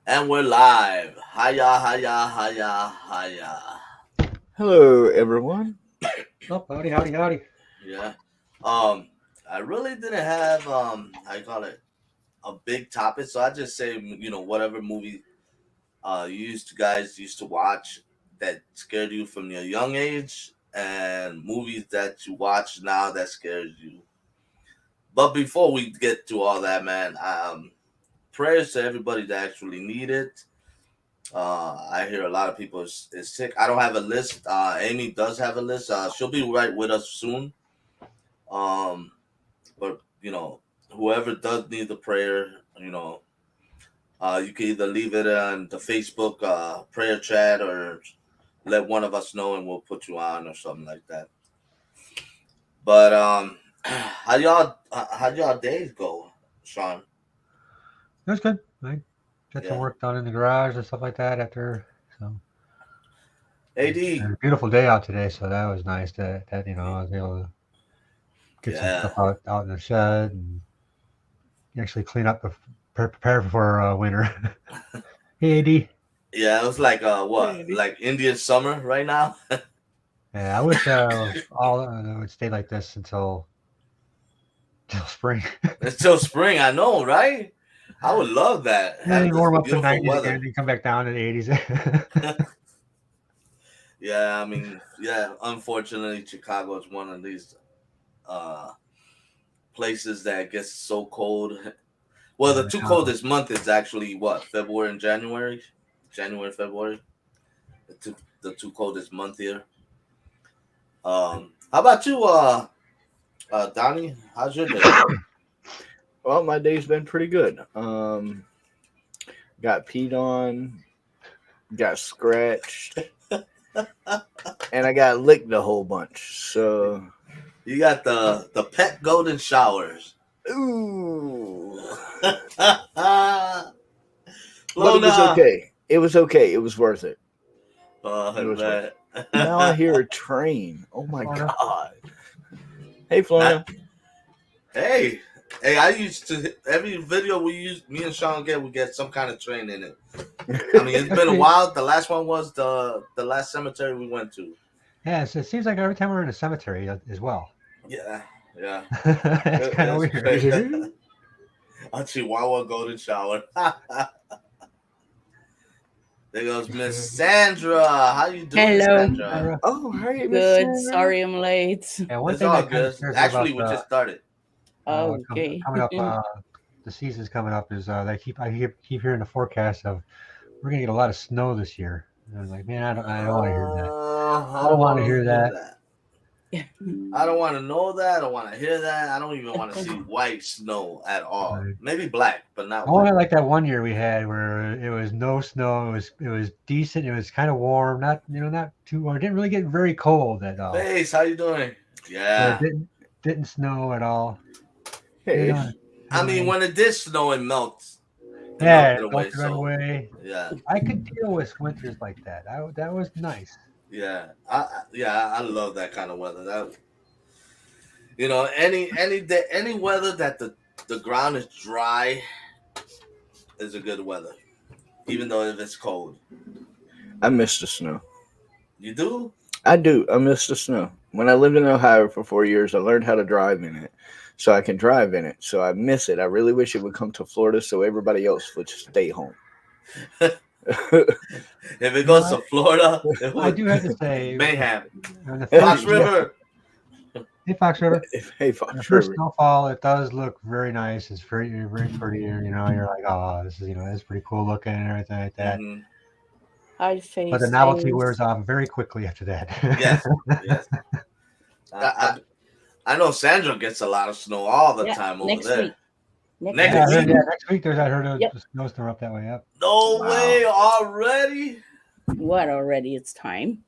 And we're live. Hiya, hiya, hiya, hiya. Hello, everyone. Oh, howdy, howdy, howdy. Yeah. Um, I really didn't have how you call it, a big topic, so I just say whatever movie you guys used to watch that scared you from your young age, and movies that you watch now that scares you. But before we get to all that, man, prayers to everybody that actually need it. I hear a lot of people is sick. I don't have a list. Amy does have a list. She'll be right with us soon. Um, but whoever does need the prayer, you can either leave it on the Facebook prayer chat or let one of us know and we'll put you on or something like that. But how y'all days go, Sean? It was good. I got some Yeah, work done in the garage and stuff like that after. So AD. it was a beautiful day out today, so that was nice. That I was able to get some Yeah, stuff out in the shed and actually clean up, prepare for winter. Hey, AD. yeah. It was like Hey, what, Andy. like Indian summer right now. Yeah, I wish all it would stay like this until spring. Until spring, I know, right? I would love that. Then Have you this warm up to beautiful 90s again, weather. then come back down to the 80s. Yeah, I mean, yeah. Unfortunately, Chicago is one of these uh, places that gets so cold. Well, the two Yeah. coldest month is actually what, February and January. January, February, the two coldest month here. How about you, Donnie? How's your day? Well, my day's been pretty good. Got peed on, got scratched, and I got licked a whole bunch. So, You got the pet golden showers. ooh, but it was Lona. okay. It was okay. It was worth it. Oh It was worth man. it. Now I hear a train. Oh my Florida. god! Hey, Not, Florida. hey, hey! I used to every video me and Sean we get some kind of train in it. I mean, it's been a Actually, while. The last one was the last cemetery we went to. yeah, so it seems like every time we're in a cemetery as well. Yeah, yeah. It's kind of It's weird. great. A Chihuahua golden shower. There goes Miss Sandra. How you doing, Hello. Sandra? Ira. Oh, hi, Miss Good. Sandra. Sorry I'm late. Yeah, one It's thing all that kind of good. scares me Actually, about we just started. Okay. coming up, the season's coming up is I keep hearing the forecast of we're gonna get a lot of snow this year. And I'm like, man, I don't want to hear that. I I don't don't want want to to hear hear that. that. I don't want to know that. I don't want to hear that. I don't even want to see white snow at all. Like, Maybe black, but I not want white. it like that one year we had where it was no snow. It was decent. It was kind of warm, not too warm. It didn't really get very cold at all, Face, how you doing? but it Yeah. didn't snow at all. You Hey. know, I mean, when it did snow, it melts. It yeah, melted it away. melted right So away. yeah, I could deal with winters like that. That was nice. yeah, I love that kind of weather. That any day, any weather that the ground is dry is a good weather. Even though if it's cold, I miss the snow. you do. I do. I miss the snow. When I lived in Ohio for 4 years, I learned how to drive in it, so I can drive in it. So I miss it. I really wish it would come to Florida, so everybody else would stay home. If it You know, goes to Florida, it I would do have to say, mayhem. on the first Fox Yeah. River. hey Fox River, Hey, on the Fox first River. snowfall, it does look very nice. It's very pretty. You're like, oh, this is it's pretty cool looking and everything like that. Hmm. Hi, But the Face novelty Face. wears off very quickly after that. Yes, yes. I, I know Sandra gets a lot of snow all the Yeah, time over next there. week. Next Next Yeah, I week. heard. week? Yeah, next week I heard Yep. the snowstorm up that way up. No Wow. way already. What already? It's time.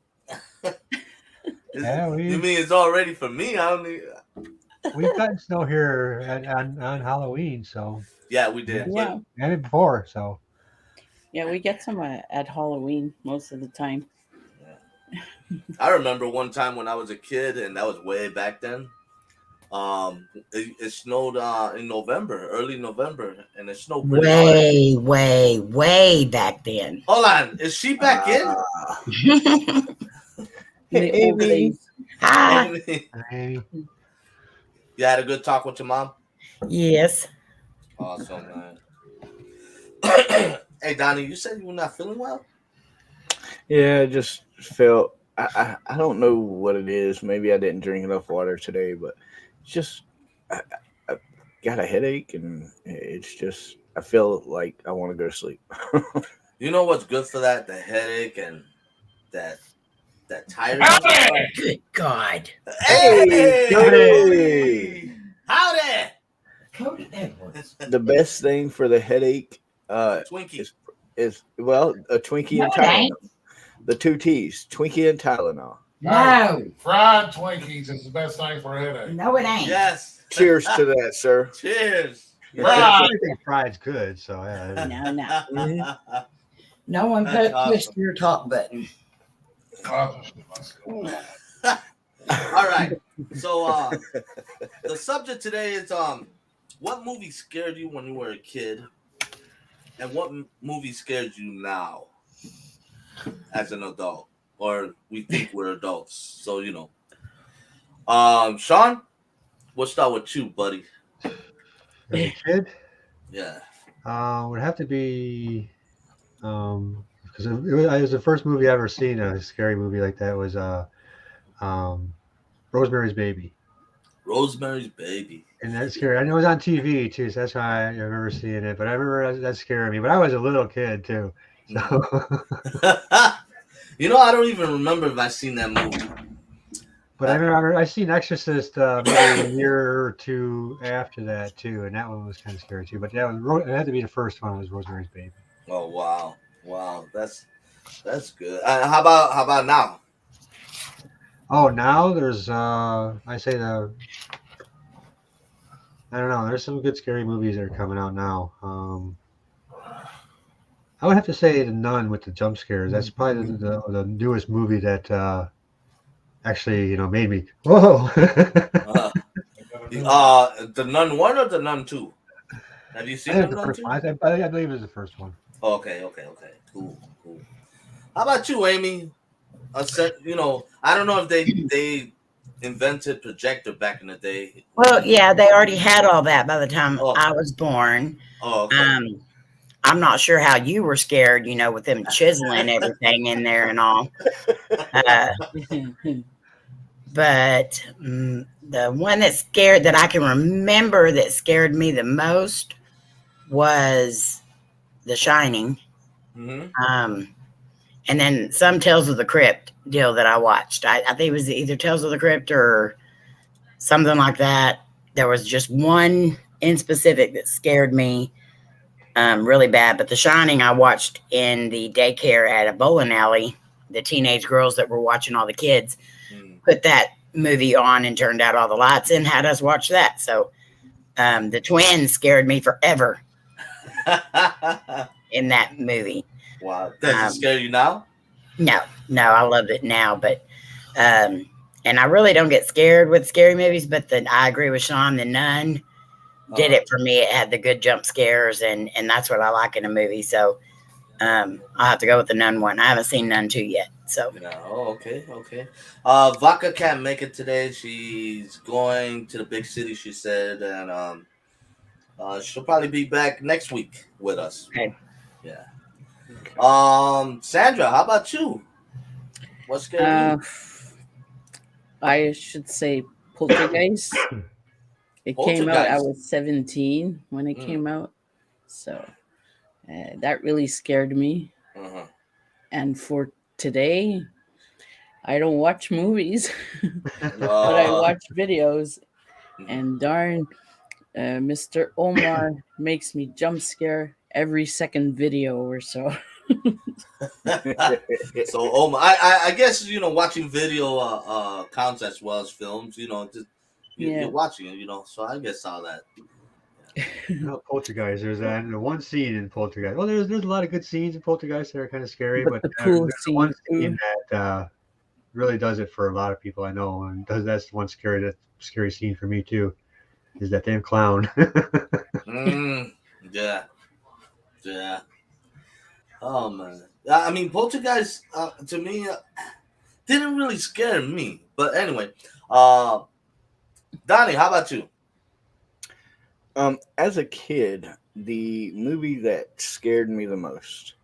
Yeah, You mean it's already for me? I don't need. we've gotten snow here on Halloween, so Yeah, we yeah, did, but Yeah. and it before, so Yeah, we get some at Halloween most of the time. I remember one time when I was a kid, and that was way back then. It snowed in November, early November, and it snowed pretty hard. Way back then. Hold on, is she back in? In the old Amy. days. Hi. Maybe. You had a good talk with your mom? Yes. Awesome, man. Hey, Donnie, you said you were not feeling well? Yeah, I just felt I don't know what it is. Maybe I didn't drink enough water today, but it's just I got a headache, and it's just I feel like I want to go to sleep. You know what's good for that? The headache and that tiredness. Good God. Hey, Hey! howdy, Cody Edwards. The best thing for the headache Twinkie. is well a Twinkie and No, it ain't. Tylenol. The two T's, Twinkie and Tylenol. No. Fried Twinkies is the best thing for a headache. No, it ain't. Yes. Cheers to that, sir. Cheers. Right. I think fried's good, so yeah. No. No one That's put awesome. push your top button. Oh, All right. So the subject today is what movie scared you when you were a kid, and what movie scares you now as an adult, or we think we're adults. So Sean, we'll start with you, buddy. As a kid, Yeah. would have to be because it was the first movie I ever seen, a scary movie like that was Rosemary's Baby. Rosemary's Baby. And that's scary. I know it was on TV too, so that's why I remember seeing it. But I remember that scared me. But I was a little kid too, so I don't even remember if I've seen that movie. But I remember I seen Exorcist maybe a year or two after that too, and that one was kind of scary too. But that was it had to be the first one. Was Rosemary's Baby. Oh wow, that's good. How about now? Oh, now there's I say I don't know. There's some good scary movies that are coming out now. I would have to say The Nun with the jump scares. That's probably the newest movie that actually made me whoa. The Nun 1 or the Nun 2? Have you seen I the think the Nun first 2? one. I believe it was the first one. Oh, okay. Cool. How about you, Amy? I don't know if they invented projector back in the day. Well, yeah, they already had all that by the time Oh. I was born. Oh, okay. I'm not sure how you were scared, with them chiseling everything in there and all. But the one that I can remember that scared me the most was The Shining. Mm-hmm. And then some Tales of the Crypt deal that I watched. I think it was either Tales of the Crypt or something like that. There was just one in specific that scared me really bad. But The Shining I watched in the daycare at a bowling alley. The teenage girls that were watching all the kids put that movie on and turned out all the lights and had us watch that. So the twins scared me forever in that movie. Wow. Does it scare you now? No, I love it now, but and I really don't get scared with scary movies, but I agree with Sean, The Nun did it for me. It had the good jump scares, and that's what I like in a movie. So I'll have to go with The Nun 1. I haven't seen Nun 2 yet. So okay. Vodka can't make it today. She's going to the big city, she said, and she'll probably be back next week with us. Okay. Yeah. Sandra, how about you? What's scared you? I should say Poltergeist. It came out. I Poltergeist. was 17 when it came out, so that really scared me. Uh-huh. And for today, I don't watch movies, but I watch videos. And darn, Mr. Omar makes me jump scare every second video or so. So, I guess watching video counts as well as films. You're watching it. So I guess all that. Poltergeist. There's that one scene in Poltergeist. Well, there's a lot of good scenes in Poltergeist that are kind of scary, but the pool there's one scene, scene that really does it for a lot of people I know, and that's the one scary scene for me too, is that damn clown. Yeah. Yeah. Oh man. I mean, Poltergeist to me didn't really scare me. But anyway, Donnie, how about you? As a kid, the movie that scared me the most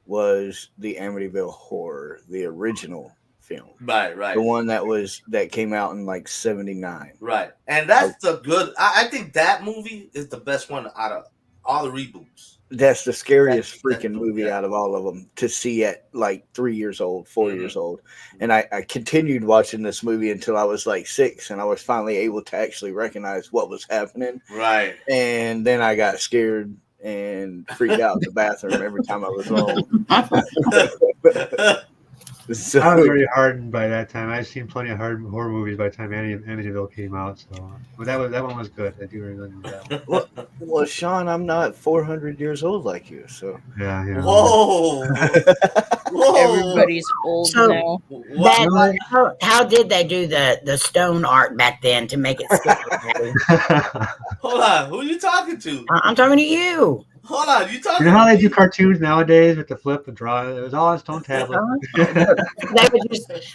was the Amityville Horror, the original film, Right. the one that came out in like '79. Right. And that's the good. I think that movie is the best one out of all the reboots. That's the scariest That freaking movie, movie yeah. out of all of them to see at like 3 years old, 4 years old. And I continued watching this movie until I was like 6, and I was finally able to actually recognize what was happening. Right. And then I got scared and freaked out in the bathroom every time I was home. So, I was already hardened by that time. I've seen plenty of horror movies by the time Amityville came out. So, but that one was good. I do remember that one. well, Sean, I'm not 400 years old like you, so. Yeah. Whoa. Whoa. Everybody's old So- now. What? How did they do the stone art back then to make it scary? Hold on. Who are you talking to? I'm talking to you. Hold on. You talking You know how to they me? do cartoons nowadays with the flip and draw? It was all on stone tablet.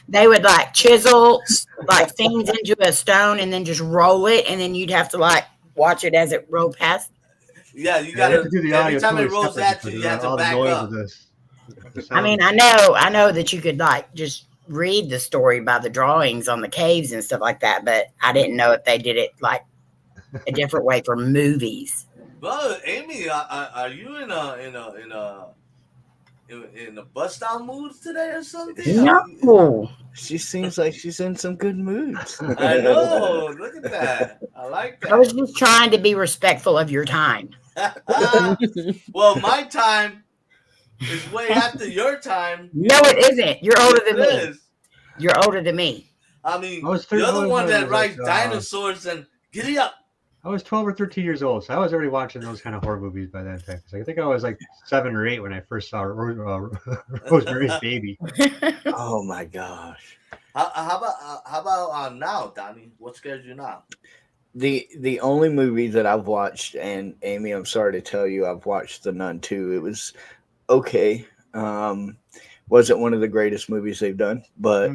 They would like chisel like things into a stone and then just roll it, and then you'd have to like watch it as it rolled past. Yeah, you You gotta have to do the audio every time it totally rolls separate at you, because you have to all the back noise up. of this. The I mean, sound. I know that you could like just read the story by the drawings on the caves and stuff like that, but I didn't know if they did it like a different way for movies. Well, Amy, are you in a bust down mood today or something? No. She seems like she's in some good moods. I know. Look at that. I like I was that. just trying to be respectful of your time. Well, my time is way after your time. No, it isn't. You're older than It me. is. You're older than me. I mean, I was you're 30 the one that was writes like, dinosaurs and giddy up. I was 12 or 13 years old, so I was already watching those kind of horror movies by that time. So I think I was like 7 or 8 when I first saw Rosemary's Baby. Oh my gosh. How about now, Donnie? What scares you now? The only movie that I've watched, and Amy, I'm sorry to tell you, I've watched The Nun 2. It was okay. Wasn't one of the greatest movies they've done, but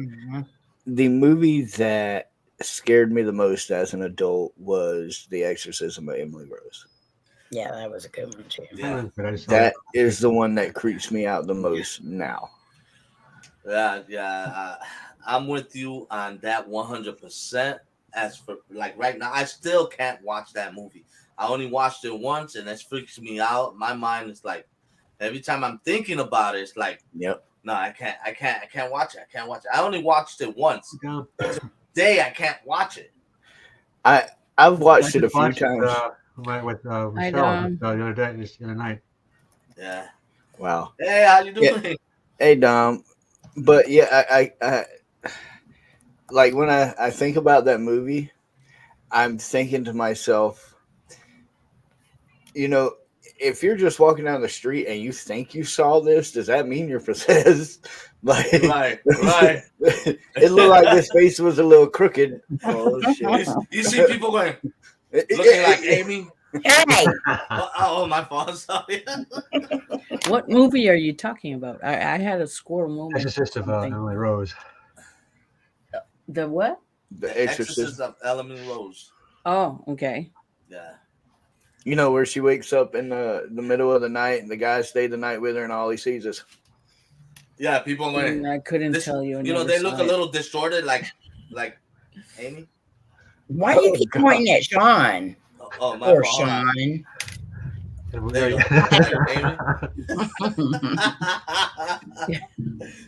the movie that scared me the most as an adult was The Exorcism of Emily Rose. Yeah, that was a good one too. Yeah. But I just That is the one that creeps me out the most now. Yeah. I'm with you on that 100%. As for like right now, I still can't watch that movie. I only watched it once, and that freaks me out. My mind is like, every time I'm thinking about it, it's like, Yep. no, I can't watch it. I can't watch it. I only watched it once. Yeah. Today, I can't watch it. I've watched it a just few watched times. With I Michelle know. the other day, the other night. Yeah. Wow. Hey, how you doing? Yeah. Hey, Dom. But yeah, I like when I think about that movie, I'm thinking to myself, you know, if you're just walking down the street and you think you saw this, does that mean you're possessed? Like, Right. it looked like his face was a little crooked. Oh shit! You see people going, looking like Amy. Hey, Oh, my fault. Sorry. What movie are you talking about? I had a score moment. Exorcist of I think. Emily Rose. The what? The Exorcist. Exorcist of Emily Rose. Oh, okay. Yeah. You know, where she wakes up in the middle of the night and the guy stayed the night with her and all he sees is Yeah, people going, I couldn't this- tell you. I you know, never they saw look a it. little distorted, like Amy. why do you keep God. pointing at Sean? Oh, my Poor fault. Sean. There you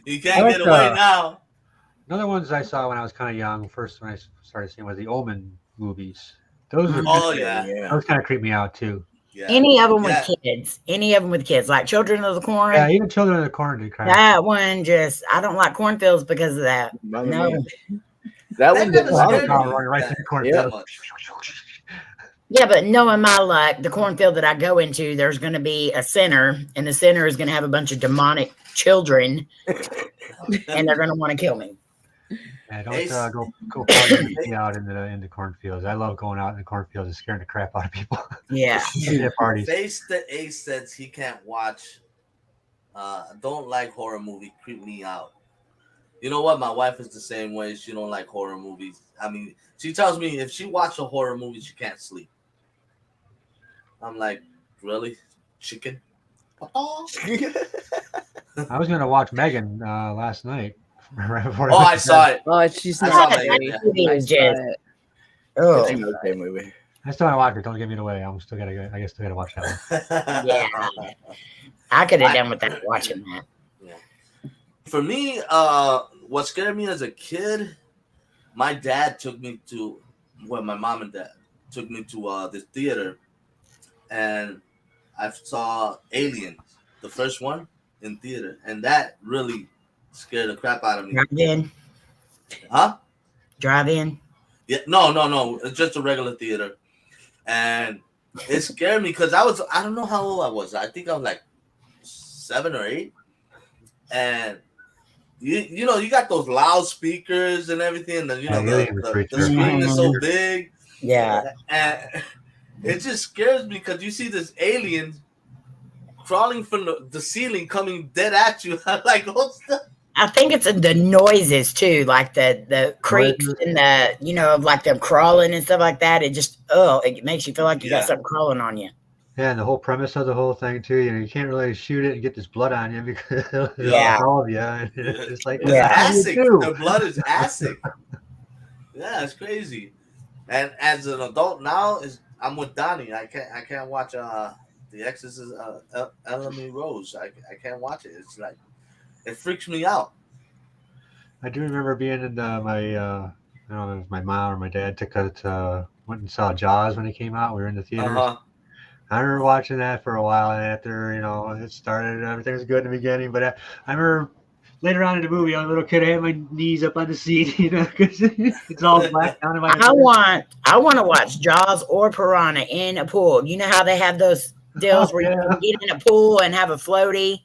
You can't I get like, away now. Another ones I saw when I was kind of young, first when I started seeing was the Omen movies. Those were Oh yeah, those kind of creep me out too. yeah. Any of them Yeah. with kids. Any of them with kids. Like Children of the Corn. Yeah, even Children of the Corn did cry. That one just, I don't like cornfields because of that. Mother No. mia. That one never did a lot scared of me. Running right through the corn. Yeah. That much. Yeah, but knowing my luck, the cornfield that I go into, there's going to be a center, and the center is going to have a bunch of demonic children, and they're going to want to kill me. Yeah, don't Ace- go party with me out in the cornfields. I love going out in the cornfields and scaring the crap out of people. Yeah. At parties. Face that Ace says he can't watch. Don't like horror movie. Creep me out. You know what? My wife is the same way. She don't like horror movies. I mean, she tells me if she watch a horror movie, she can't sleep. I'm like, really, chicken? I was gonna watch Megan last night. Right before Oh, I saw it. Oh, she's I not saw that, great. yeah. Movie I is saw just- it. Oh, It's an okay movie. I still haven't watched it. Don't give me it away. I'm still gotta. I guess still gotta watch that one. Yeah. I could have done without watching that. For me, what scared me as a kid, my dad took me to, well, my mom and dad took me to this theater, and I saw Aliens, the first one in theater, and that really scared the crap out of me. Drive-in. Huh? Drive-in. Yeah, no. It's just a regular theater, and it scared me because I don't know how old I was. I think I was like 7 or 8, and you know you got those loudspeakers and everything, and you know Yeah, the the creature. screen is so big, Yeah. and it just scares me because you see this alien crawling from the ceiling, coming dead at you. I'm like, what's the? I think it's the noises too, like the creaks Noises. and the like them crawling and stuff like that. It just it makes you feel like you Yeah. got something crawling on you. Yeah, and the whole premise of the whole thing too. You can't really shoot it and get this blood on you because Yeah. it's all of you. And it's just like It's Yeah. acid. What do you The do? blood is acid. Yeah, it's crazy. And as an adult now, I'm with Donnie. I can't watch The Exorcist, Emily Rose. I can't watch it. It's like it freaks me out. I do remember being in my I don't know if it was my mom or my dad took us went and saw Jaws when it came out. We were in the theaters. I remember watching that for a while, and after it started, everything was good in the beginning. But I remember later on in the movie, I was a little kid. I had my knees up on the seat, because it's all black down in my. I want to watch Jaws or Piranha in a pool. You know how they have those deals where you can get in a pool and have a floaty,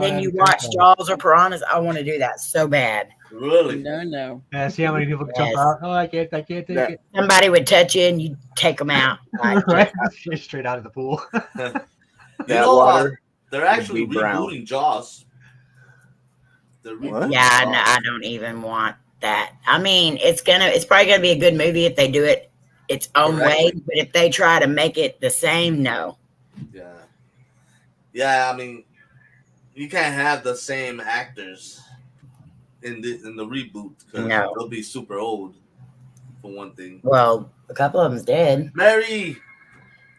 then you watch Jaws or Piranhas. I want to do that so bad. Really? No. Yeah, see how many people jump Yes. out. Oh, I can't take it. Somebody would touch you and you take them out. Like, Right, straight out of the pool. You That know, water. they're actually would be brown. rebooting Jaws. They're What? rebooting yeah, Jaws. no, I don't even want that. I mean, it's probably gonna be a good movie if they do it its own way. Correctly. But if they try to make it the same, no. Yeah. I mean, you can't have the same actors in the reboot because No. they'll be super old. For one thing, Well, a couple of them's dead. Mary.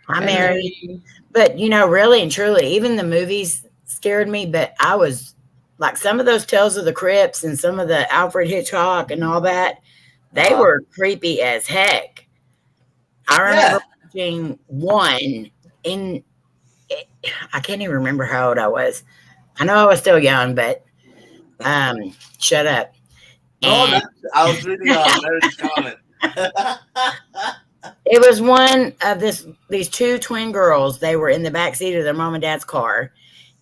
Hi, Mary. But really and truly, even the movies scared me. But I was like, some of those Tales of the Crypts and some of the Alfred Hitchcock and all that, they were creepy as heck. I remember watching one I can't even remember how old I was. I know I was still young, but shut up. No, And I was reading Mary's comment. it was one of these two twin girls. They were in the back seat of their mom and dad's car,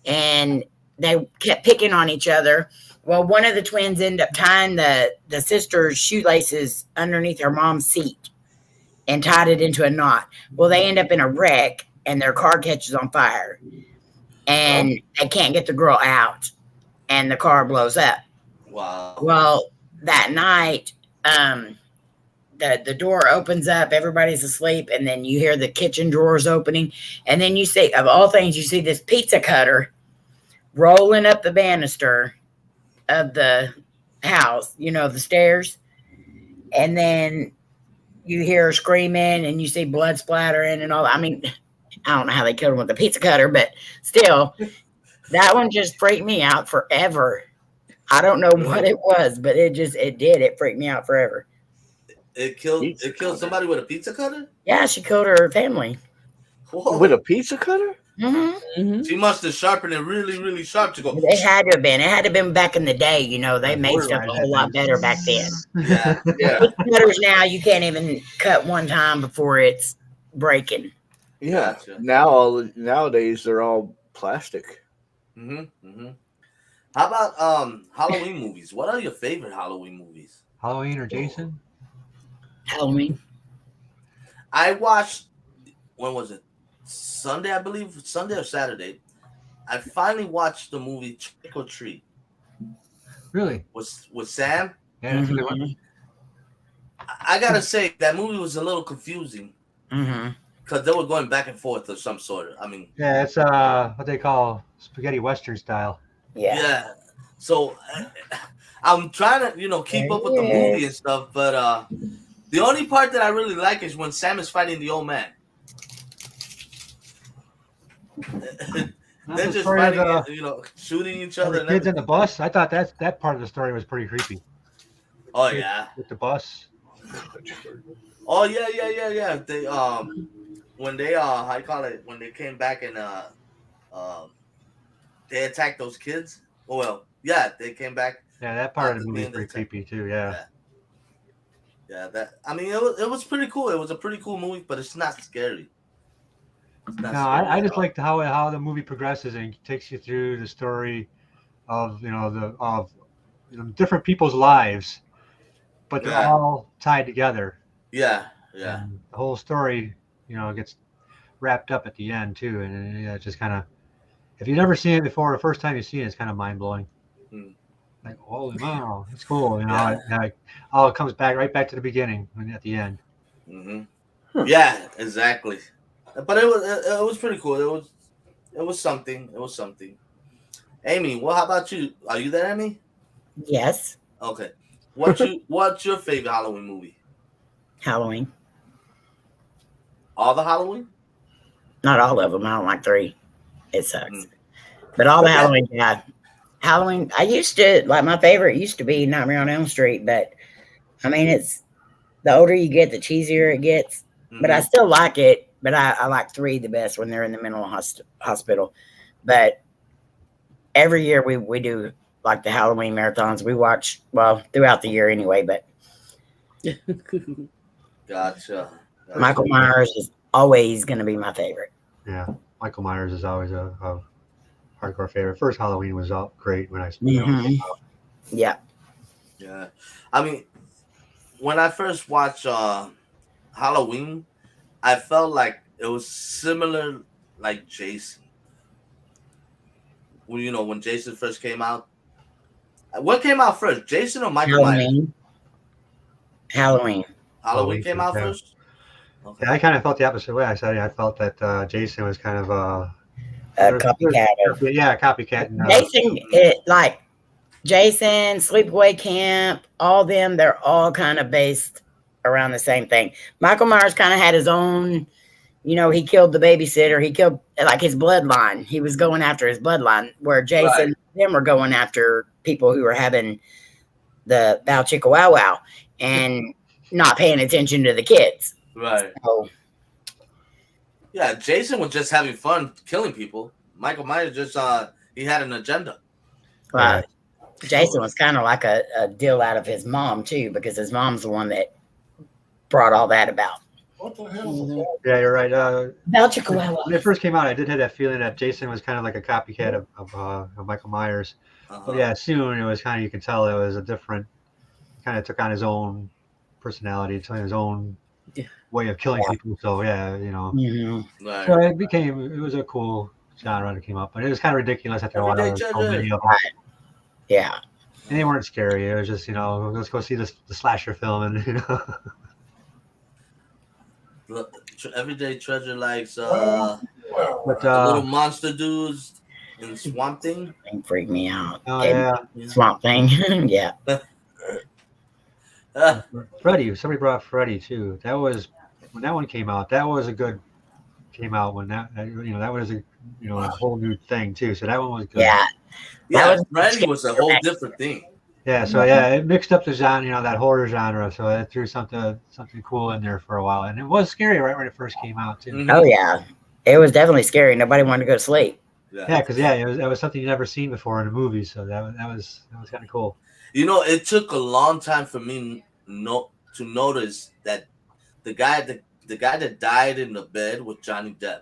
and they kept picking on each other. Well, one of the twins ended up tying the sister's shoelaces underneath her mom's seat and tied it into a knot. Well, they end up in a wreck, and their car catches on fire, and they can't get the girl out, and the car blows up. Wow. Well, that night, the door opens up, everybody's asleep, and then you hear the kitchen drawers opening, and then you see, of all things, you see this pizza cutter rolling up the banister of the house, the stairs, and then you hear her screaming, and you see blood splattering and all that. I mean, I don't know how they killed him with the pizza cutter, but still, that one just freaked me out forever. I don't know what it was, but it did. It freaked me out forever. It killed somebody with a pizza cutter? Yeah, she killed her family. Whoa. With a pizza cutter? Mm-hmm. She must have sharpened it really, really sharp to go. It had to have been. It had to have been back in the day. They made stuff a whole lot better back then. Yeah. Yeah. Cutters now, you can't even cut one time before it's breaking. Yeah. Gotcha. Nowadays they're all plastic. Mm-hmm. How about Halloween movies? What are your favorite Halloween movies? Halloween or Jason? Halloween. I watched, when was it? Sunday, I believe, Sunday or Saturday. I finally watched the movie Trick or Treat Really? with Sam. Yeah, that's a good one. Mhm. I gotta say that movie was a little confusing Mhm. because they were going back and forth of some sort. I mean, Yeah, it's what they call spaghetti western style. Yeah. yeah. So I'm trying to keep up with the movie and stuff, but the only part that I really like is when Sam is fighting the old man. Not They're the just story of fighting, shooting each of other. the And kids in everything. the bus. I thought that part of the story was pretty creepy. Oh yeah. With the bus. Oh yeah. They when they how you call it, when they came back and they attacked those kids. Oh well, yeah, they came back. Yeah, that part of after the movie is being pretty attacked. creepy too. Yeah. Yeah. That I mean, it was pretty cool. It was a pretty cool movie, but it's not scary. It's not No, scary I at just all. liked how the movie progresses and takes you through the story of different people's lives, but they're Yeah. all tied together. Yeah. And the whole story, gets wrapped up at the end too, and yeah, it just kind of, if you've never seen it before, the first time you see it, it's kind of mind blowing. Hmm. Like, holy wow, it's cool. Yeah. It comes right back to the beginning at the end. Mm-hmm. Yeah, exactly. But it was pretty cool. It was something. It was something. Amy, well, how about you? Are you there, Amy? Yes. Okay. What's your favorite Halloween movie? Halloween. All the Halloween? Not all of them. I don't like 3. It sucks. Mm. But all the Yeah. Halloween, yeah. Halloween. I used to like, my favorite used to be Nightmare on Elm Street, but I mean, it's the older you get, the cheesier it gets. Mm-hmm. But I still like it. But I like 3 the best when they're in the mental hospital. But every year we do like the Halloween marathons. We watch, well, throughout the year anyway, but Gotcha. Michael Myers is always going to be my favorite. Yeah, Michael Myers is always a hardcore favorite. First Halloween was great when I Mhm. Yeah. Yeah. I mean, when I first watched Halloween, I felt like it was similar like Jason. Well, when Jason first came out. What came out first, Jason or Michael Myers? Halloween Came out yeah. first? Okay. Yeah, I kind of felt the opposite way. I felt that Jason was kind of a copycat. Yeah, copycat. Jason, like Jason, Sleepaway Camp, all them, they're all kind of based around the same thing. Michael Myers kind of had his own, he killed the babysitter. He killed like his bloodline. He was going after his bloodline, where Jason, them were going after people who were having the Bow Chicka Wow Wow and not paying attention to the kids. Right. So, yeah, Jason was just having fun killing people. Michael Myers just he had an agenda. Jason was kind of like a deal out of his mom too, because his mom's the one that brought all that about. What the hell? Yeah, you're right. Bow Chicka Wow Wow. When it first came out, I did have that feeling that Jason was kind of like a copycat of Michael Myers. But yeah, soon it was kind of, you could tell it was a different, kind of took on his own personality, his own way of killing people. So yeah, Right. So it was a cool genre that came up, but it was kind of ridiculous after a while. There was so many of them. Yeah. And they weren't scary. It was just, let's go see the slasher film, and Everyday Treasure likes but the little monster dudes in Swamp Thing. They freak me out. Oh yeah, Swamp Thing. Yeah. Freddy. Somebody brought Freddy too. That was when that one came out. That was a good. Came out when that was a whole new thing too. So that one was good. Yeah, Freddy was a whole different thing. Yeah, so yeah, it mixed up the genre, that horror genre. So it threw something cool in there for a while, and it was scary right when it first came out too. Mm-hmm. Oh yeah, it was definitely scary. Nobody wanted to go to sleep. Yeah, because it was something you never seen before in a movie. So that was kind of cool. It took a long time for me to notice that the guy that died in the bed was Johnny Depp.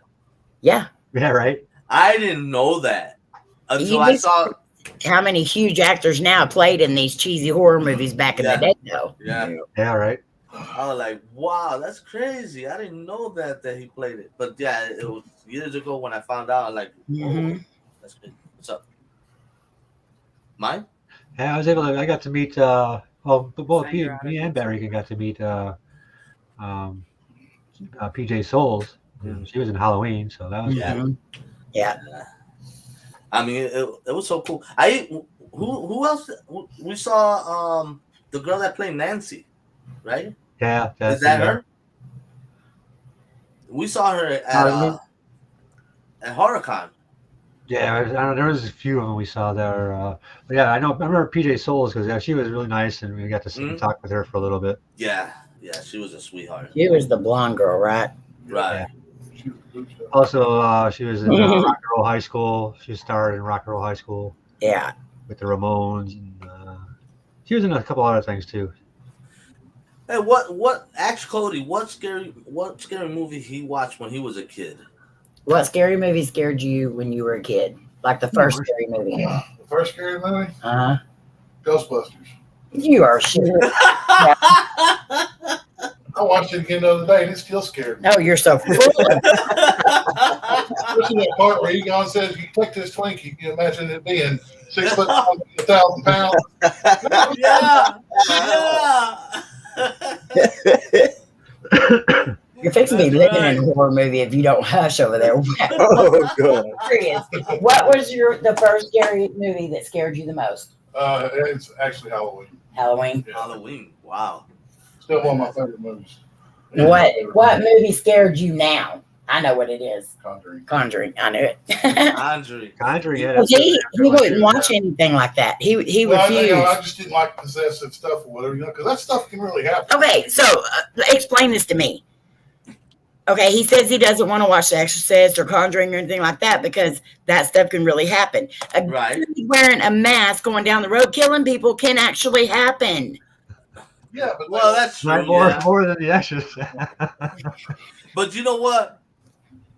Yeah. Yeah, right. I didn't know that until I saw how many huge actors now played in these cheesy horror movies back in the day, though. Yeah. Yeah, right. I was like, wow, that's crazy. I didn't know that he played it. But yeah, it was years ago when I found out. I'm like, Mhm. that's crazy. What's up? Mine? Yeah, I got to meet, both me and Barry got to meet PJ Souls. She was in Halloween, so that was Yeah. Mhm. Yeah. I mean, it was so cool. Who else? We saw the girl that played Nancy, right? yeah. Is that her? We saw her at HorrorCon. Yeah, I know there was a few of them we saw there. But yeah, I remember PJ Souls because she was really nice, and we got to sit and talk with her for a little bit. Yeah, she was a sweetheart. She was the blonde girl, right? Right. Also, she was in Rock and Roll High School. She starred in Rock and Roll High School. Yeah. With the Ramones, and she was in a couple other things too. Hey, what? Ask Cody. What scary movie he watched when he was a kid? What scary movie scared you when you were a kid? Like the first scary movie? The first scary movie? Uh-huh. Ghostbusters. You are sure. I watched it again the other day and it still scared me. Oh, you're so full. Especially that part where Egon says, "You click this Twinkie." You imagine it being 6 foot, 1,000 pounds. Yeah. You're fixing to be living in a horror movie if you don't hush over there. Oh god. Serious. What was the first scary movie that scared you the most? It's actually Halloween. Halloween. Yeah. Halloween. Wow. Still one of my favorite movies. What movie scared you now? I know what it is. Conjuring. Conjuring. I knew it. Conjuring. Yeah, he wouldn't watch anything like that. He refused. I just didn't like possessive stuff or whatever, because that stuff can really happen. Okay, so explain this to me. Okay, he says he doesn't want to watch The Exorcist or Conjuring or anything like that because that stuff can really happen. Right. Wearing a mask going down the road killing people can actually happen. Yeah, but that's true. Right, more than The Exorcist. But you know what?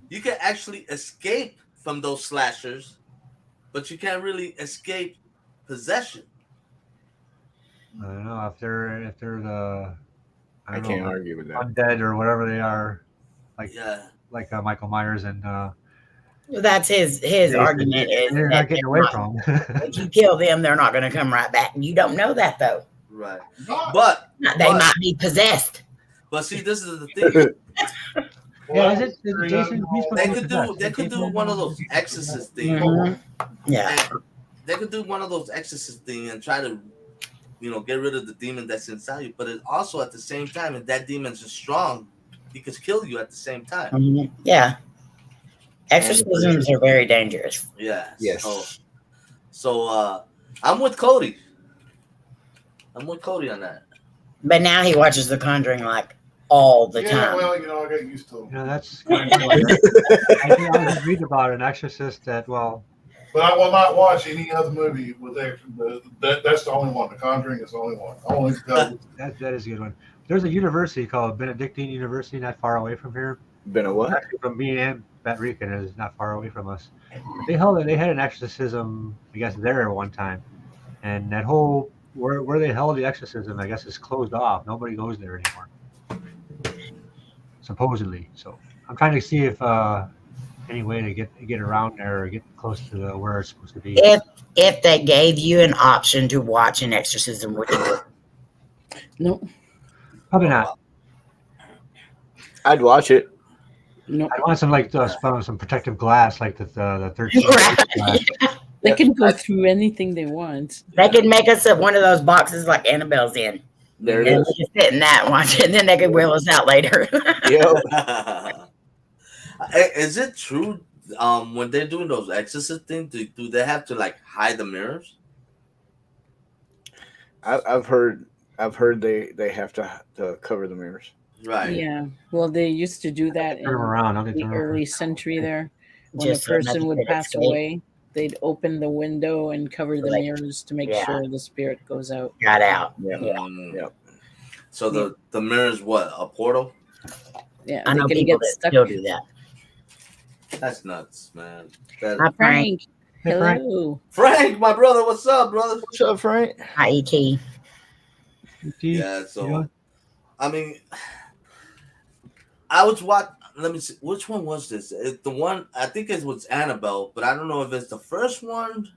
You can actually escape from those slashers, but you can't really escape possession. I don't know if they're the I can't argue with that. Undead or whatever they are, like Michael Myers and. That's his argument is they're not getting away from. If you kill them, they're not going to come right back. You don't know that though. Right. But they might be possessed. But see, this is the thing. Yeah, is it Jason? They could do one of those exorcist things. Mm-hmm. Yeah. And they could do one of those exorcist things and try to, get rid of the demon that's inside you. But it also at the same time, if that demon's is strong, he could kill you at the same time. Mm-hmm. Yeah. Exorcisms are very dangerous. Yeah. Yes. So I'm with Cody. I'm with Cody on that. But now he watches The Conjuring like all the time. Well, I got used to it. That's kind of I was reading about an exorcist that, well. But I will not watch any other movie with that's the only one. The Conjuring is the only one. I only go. That is a good one. There's a university called Benedictine University, not far away from here. Been a what? Actually, from me and Bat Rican is not far away from us. They had an exorcism, I guess, there at one time, and that whole where they held the exorcism, I guess, is closed off. Nobody goes there anymore, supposedly. So I'm trying to see if any way to get around there or get close to where it's supposed to be. If they gave you an option to watch an exorcism, would you? No. Probably not. I'd watch it. No. I want some some protective glass, like the 13. Right. They can go through anything they want. They could make us one of those boxes like Annabelle's in. There it and is. we could sit in that and watch it, and then they could wheel us out later. Yep. Is it true when they're doing those exorcist things, do they have to hide the mirrors? I've heard they have to cover the mirrors. Right. Yeah. Well, they used to do that in Turn them around. the early century there. When Just a person another would bit of pass escape. away, they'd open the window and cover the mirrors to make sure the spirit goes out. Got out. Yeah. Yep. So the mirror is what? A portal? Yeah. I know they can people get that stuck. still do that. That's nuts, man. Hi, Frank. Frank. Hey, Frank. Hello. Frank, my brother, what's up, brother? What's up, Frank? Hi, E.T. Yeah, You so know? I mean, I was what? Let me see. Which one was this? The one I think it was Annabelle, but I don't know if it's the first one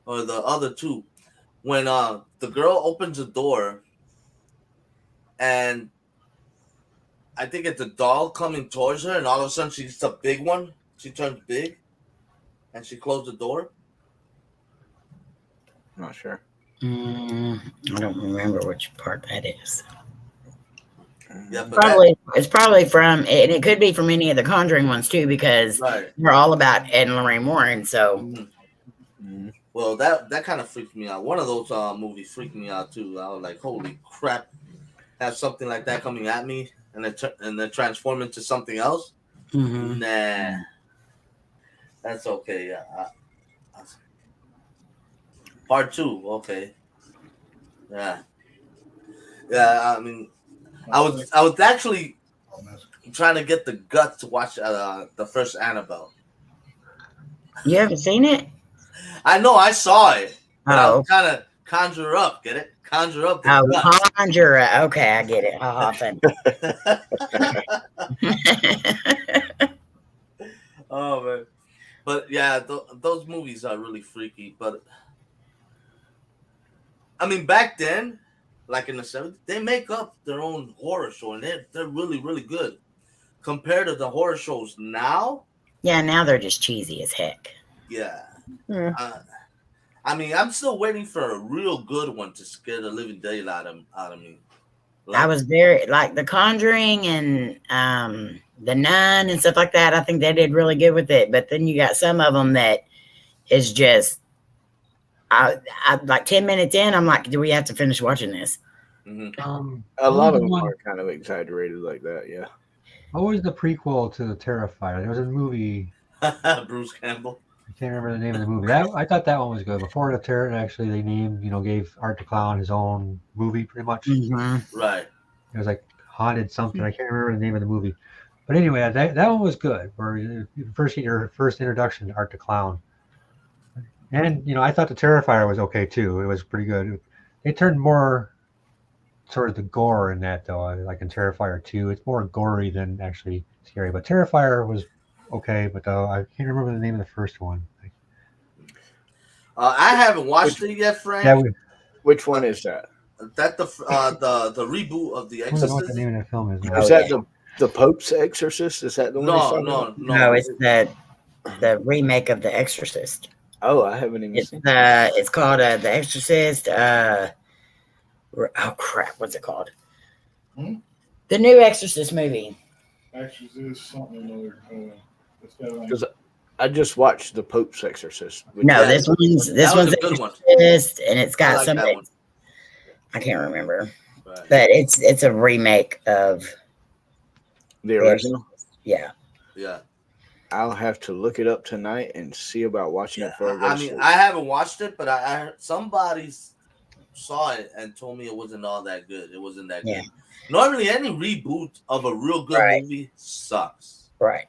or the other two. When the girl opens the door, and I think it's a doll coming towards her, and all of a sudden she's the big one. She turns big, and she closed the door. I'm not sure. I don't remember which part that is. Yeah, but Probably it's probably from, and it could be from any of the Conjuring ones too, because right. we're all about Ed and Lorraine Warren. So Mm-hmm. Well, that kind of freaked me out. One of those movies freaked me out too. I was like, "Holy crap!" Have something like that coming at me, and then transform into something else. mhm. Nah, that's okay. Yeah, part 2. Okay. Yeah. I mean, I was actually trying to get the guts to watch the first Annabelle. You haven't seen it? I know I saw it, but I Oh, was trying to conjure up. Get it? Conjure up the oh, guts. Conjure. Okay, I get it. Often. Oh man, but yeah, those movies are really freaky. But I mean, back then, like in the 70s, they make up their own horror show, and they're really really good compared to the horror shows now. Yeah, now they're just cheesy as heck. Yeah, Yeah. I mean, I'm still waiting for a real good one to scare the living daylight out of me. I was very like The Conjuring and The Nun and stuff like that. I think they did really good with it. But then you got some of them that is just, I like 10 minutes in, I'm like, do we have to finish watching this? Mm-hmm. A lot of them one- are kind of exaggerated like that. Yeah. What was the prequel to the Terrifier? There was a movie. Bruce Campbell. I can't remember the name of the movie. I thought that one was good. Before the Terror, actually, they named, gave Art the Clown his own movie, pretty much. Mm-hmm. Right. It was like Haunted something. I can't remember the name of the movie. But anyway, that one was good. Where you first get your first introduction to Art the Clown. And, I thought the Terrifier was okay, too. It was pretty good. They turned more sort of the gore in that, though. Like in Terrifier 2, it's more gory than actually scary. But Terrifier was okay, but I can't remember the name of the first one. I haven't watched it yet, Frank. Yeah, Which one is that? That the reboot of The I don't know what the Exorcist. name of that film is. now. Is that the Pope's Exorcist? Is that the one? he's talking about? No, it's the remake of The Exorcist. Oh, I haven't even It's seen. it's called The Exorcist. Oh crap, what's it called? The new Exorcist movie. Exorcist, something or other. It's got Because I just watched the Pope's Exorcist. No, Yeah, this one's that was a The good one. Exorcist, and it's I got like that something. one. I can't remember, Right. but it's a remake of The original. Yeah. Yeah. I'll have to look it up tonight and see about watching it for. I mean, I haven't watched it, but I heard somebody saw it and told me it wasn't all that good. It wasn't that Yeah. good. Normally, any reboot of a real good Right. movie sucks. Right.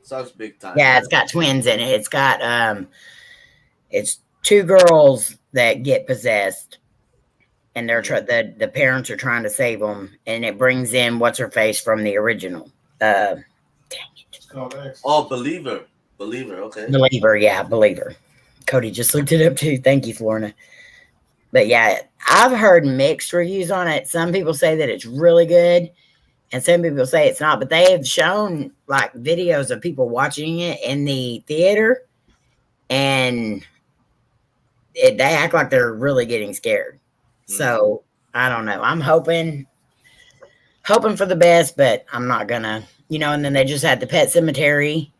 Sucks big time. Yeah, it's got twins in it. It's got it's two girls that get possessed, and they're the parents are trying to save them, and it brings in what's her face from the original. Dang it. It's called Exorcist. Oh, Believer. Okay. Believer, yeah, Believer. Cody just looked it up too. Thank you, Florna. But yeah, I've heard mixed reviews on it. Some people say that it's really good, and some people say it's not. But they have shown like videos of people watching it in the theater, and they act like they're really getting scared. So I don't know. I'm hoping for the best, but I'm not gonna, And then they just had the Pet Cemetery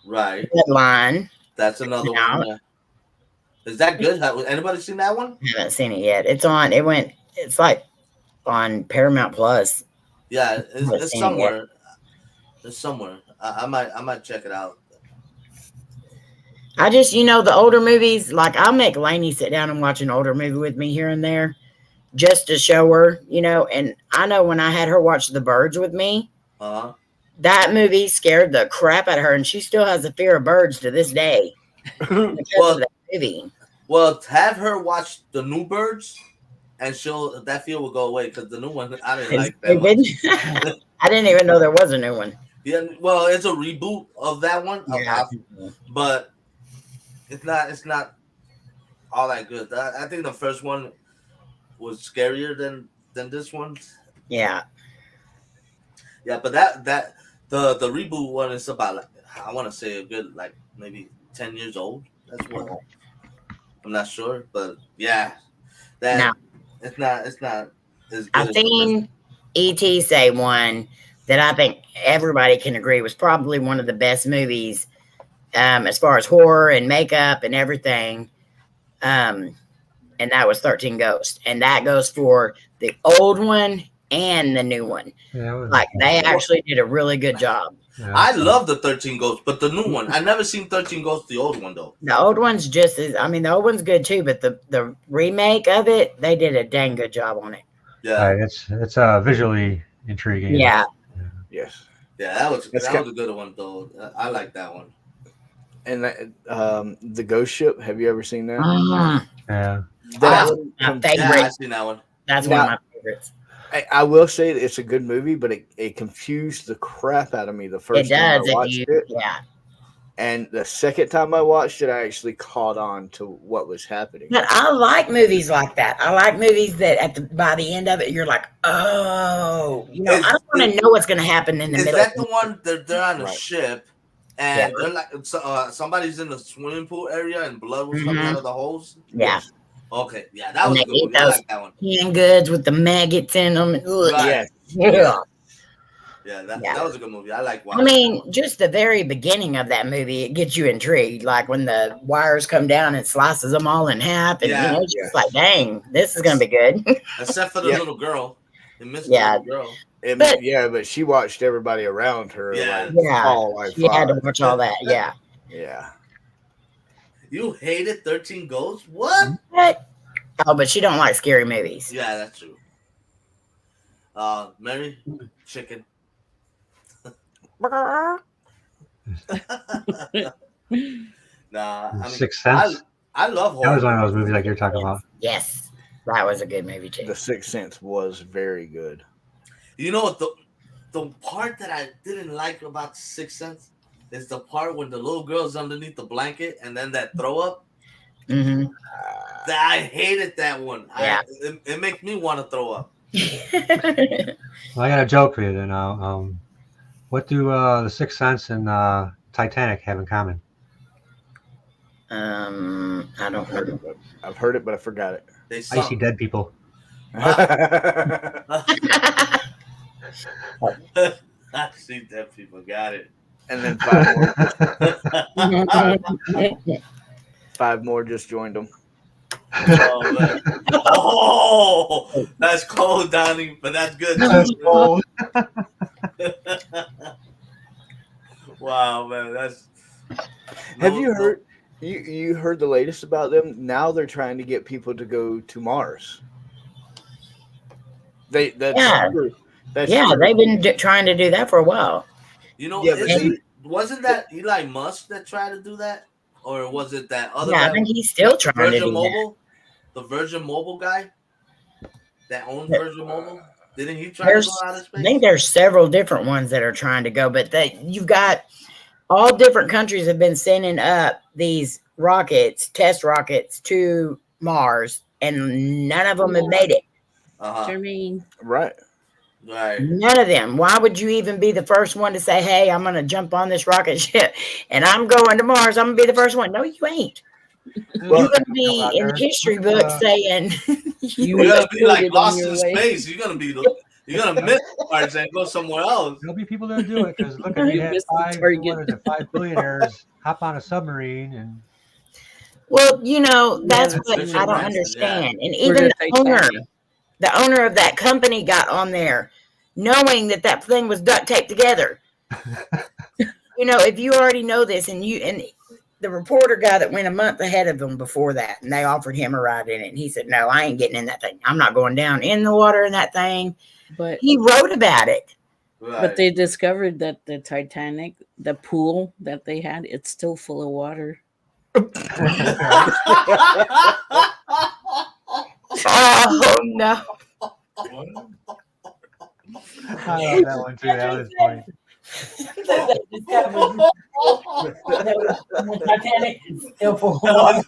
Right. headline. That's another Yeah. one. Yeah. Is that good? Anybody seen that one? I haven't seen it yet. It's like on Paramount Plus. Yeah, haven't seen it's it somewhere. It's somewhere. I might check it out. I just, the older movies, like I'll make Lainey sit down and watch an older movie with me here and there just to show her, and I know when I had her watch The Birds with me, Uh-huh. that movie scared the crap out of her, and she still has a fear of birds to this day because of that movie. Well, have her watch the new Birds, and that fear will go away because the new one I didn't like that one. I didn't even know there was a new one. Yeah, well, it's a reboot of that one, Yeah. but it's not all that good. I think the first one was scarier than this one. Yeah. Yeah, but the reboot one is about, like, I want to say a good, like, maybe 10 years old. That's what I'm not sure, but yeah, it's not as good. I've seen E.T. say one that I think everybody can agree was probably one of the best movies as far as horror and makeup and everything. And that was 13 Ghosts. And that goes for the old one and the new one. Yeah, they actually did a really good job. Yeah. I love the 13 Ghosts, but the new one, I never seen 13 Ghosts, the old one though. The old one's the old one's good too, but the remake of it, they did a dang good job on it. Yeah, it's visually intriguing. Yeah. Yes. Yeah, that was a good one though. I like that one. And the Ghost Ship. Have you ever seen that? Yeah. That's my favorite. Yeah, I seen that one. That's one of my favorites. I will say that it's a good movie, but it confused the crap out of me the first time I watched it. Yeah. And the second time I watched it, I actually caught on to what was happening. But I like movies like that. I like movies that by the end of it, you're like, oh, I don't want to know what's going to happen in the middle. Is that the one that they're on a Right. ship and they're like somebody's in the swimming pool area and blood was coming out of the holes? Yeah. Okay, yeah, that was a good movie. I like that one. Canned goods with the maggots in them. Right. Yeah. Yeah, that was a good movie. I like watching. I mean, just the very beginning of that movie, it gets you intrigued. Like when the wires come down and slices them all in half, and it's just like, dang, this is gonna be good. Except for the little girl, the little girl. But she watched everybody around her. She had to watch all that. Yeah. Yeah. You hated 13 Ghosts? What? Oh, but she don't like scary movies. Yeah, that's true. Mary, chicken. Nah, I mean, Sixth Sense. I love horror. That was one of those movies like you're talking about. Yes, that was a good movie too. The Sixth Sense was very good. You know the part that I didn't like about Sixth Sense is the part when the little girl's underneath the blanket and then that throw up. Mm-hmm. I hated that one. Yeah. It makes me want to throw up. Well, I got a joke for you then. What do the Sixth Sense and Titanic have in common? I don't know. I've heard it, but I forgot it. They I see dead people. I see dead people. Got it. And then five more just joined them. Oh, man. Oh, that's cold, Donnie, but that's good. That's cold. Wow, man, that's. Have you heard? You heard the latest about them? Now they're trying to get people to go to Mars. That's true. That's true. They've been trying to do that for a while. Wasn't that Elon Musk that tried to do that, or was it that other? Yeah, guy? I think he's still trying to do Mobile, the Virgin Mobile guy that owns Virgin Mobile. Didn't he try to go out of space? I think there's several different ones that are trying to go, but you've got all different countries have been sending up these test rockets to Mars, and none of them have made it. Jermaine. Right. None of them. Why would you even be the first one to say, hey, I'm going to jump on this rocket ship and I'm going to Mars? I'm going to be the first one. No, you ain't. You're going to be in the history book saying you're going to be like lost in space. You're going to miss Mars and go somewhere else. There'll be people that do it because look at we had 5 billionaires hop on a submarine and. Well, that's what I don't understand. And even the owner of that company got on there knowing that thing was duct taped together. If you already know this and the reporter guy that went a month ahead of them before that, and they offered him a ride in it, and he said, no, I ain't getting in that thing. I'm not going down in the water in that thing. But he wrote about it. Right. But they discovered that the Titanic, the pool that they had, it's still full of water. Oh no! I love that one too. That was funny. The Titanic is still full of That water.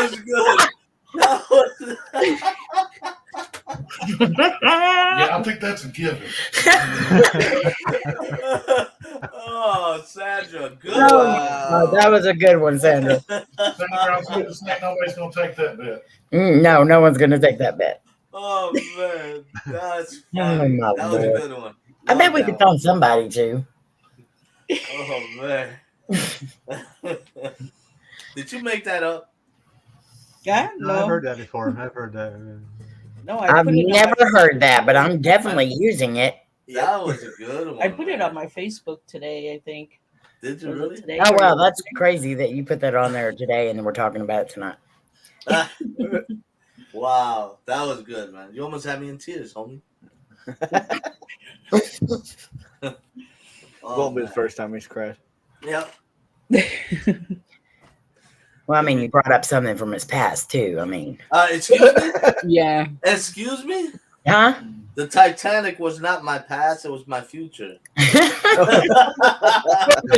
was good. That was- Yeah, I think that's a given. Oh, Sandra, good Oh, one. that was a good one, Sandra. Nobody's gonna take that bet. No, no one's gonna take that bet. Oh man, that's Oh, funny. my That was a Lord. good one. I bet Love we that could one. phone somebody too. Oh man. Did you make that up? Yeah, No, I've no, heard that before. I've heard that. no. I I've put it on never my, heard that, but I'm definitely using it. That was a good one. I put it man. on my Facebook today. I think. Did you Was it really? today Oh or wow, that's crazy that you put that on there today, and then we're talking about it tonight. Wow, that was good, man. You almost had me in tears, homie. Won't be the man. first time he's cried. Yep. Well, I mean, you brought up something from his past too. I mean, Excuse me. Yeah. Excuse me. huh? The Titanic was not my past; it was my future. Was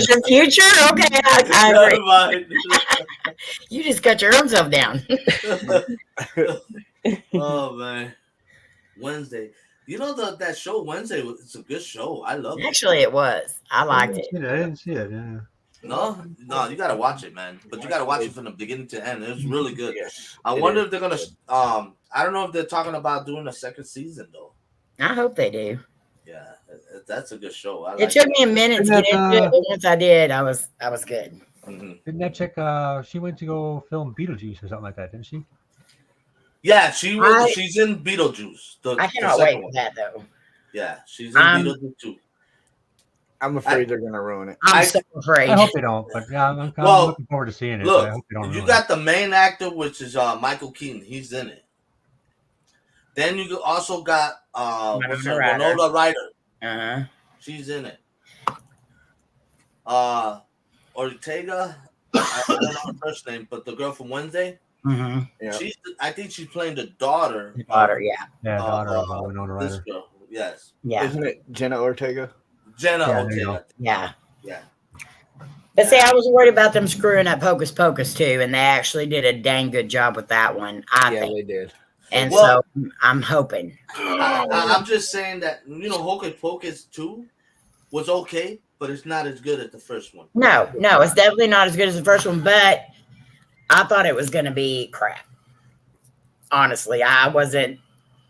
your future? Okay, I Never agree. mind. You just cut your own self down. Oh man, Wednesday. You know that show Wednesday? It's a good show. I love it. Actually, it was. I liked it. I didn't see it. Yeah. No, you gotta watch it, man. But you gotta watch it from the beginning to end. It's really good. Yes. I it wonder is. if they're gonna. I don't know if they're talking about doing a second season though. I hope they do. Yeah, that's a good show. I It like took me a minute to Isn't get that, into it, but once I did, I was good. Mhm. Didn't that chick? She went to go film Beetlejuice or something like that, didn't she? Yeah, she's in Beetlejuice. I cannot wait for that though. Yeah, she's in I'm- Beetlejuice too. I'm afraid they're gonna ruin it. I'm I- so afraid. I hope they don't. But yeah, I'm Well, looking forward to seeing it. Look, but I hope they don't you ruin got the main actor, which is Michael Keaton. He's in it. Then you also got Winona Ryder. Winona Ryder. Uh-huh. She's in it. Ortega. I don't know her first name, but the girl from Wednesday. Mm-hmm. Yeah. I think she's playing the daughter. Daughter, yeah. Yeah, daughter of uh, Winona This Ryder. girl, yes, Yeah. Isn't it Jenna Ortega? Jenna Yeah, there you Ortega. Yeah. Yeah. But see, I was worried about them screwing up Hocus Pocus too, and they actually did a dang good job with that one, I Yeah, think. they did. And Well- so I'm hoping. I'm just saying that Hocus Pocus 2 was okay, but it's not as good as the first one. No, it's definitely not as good as the first one, but I thought it was going to be crap. Honestly, I wasn't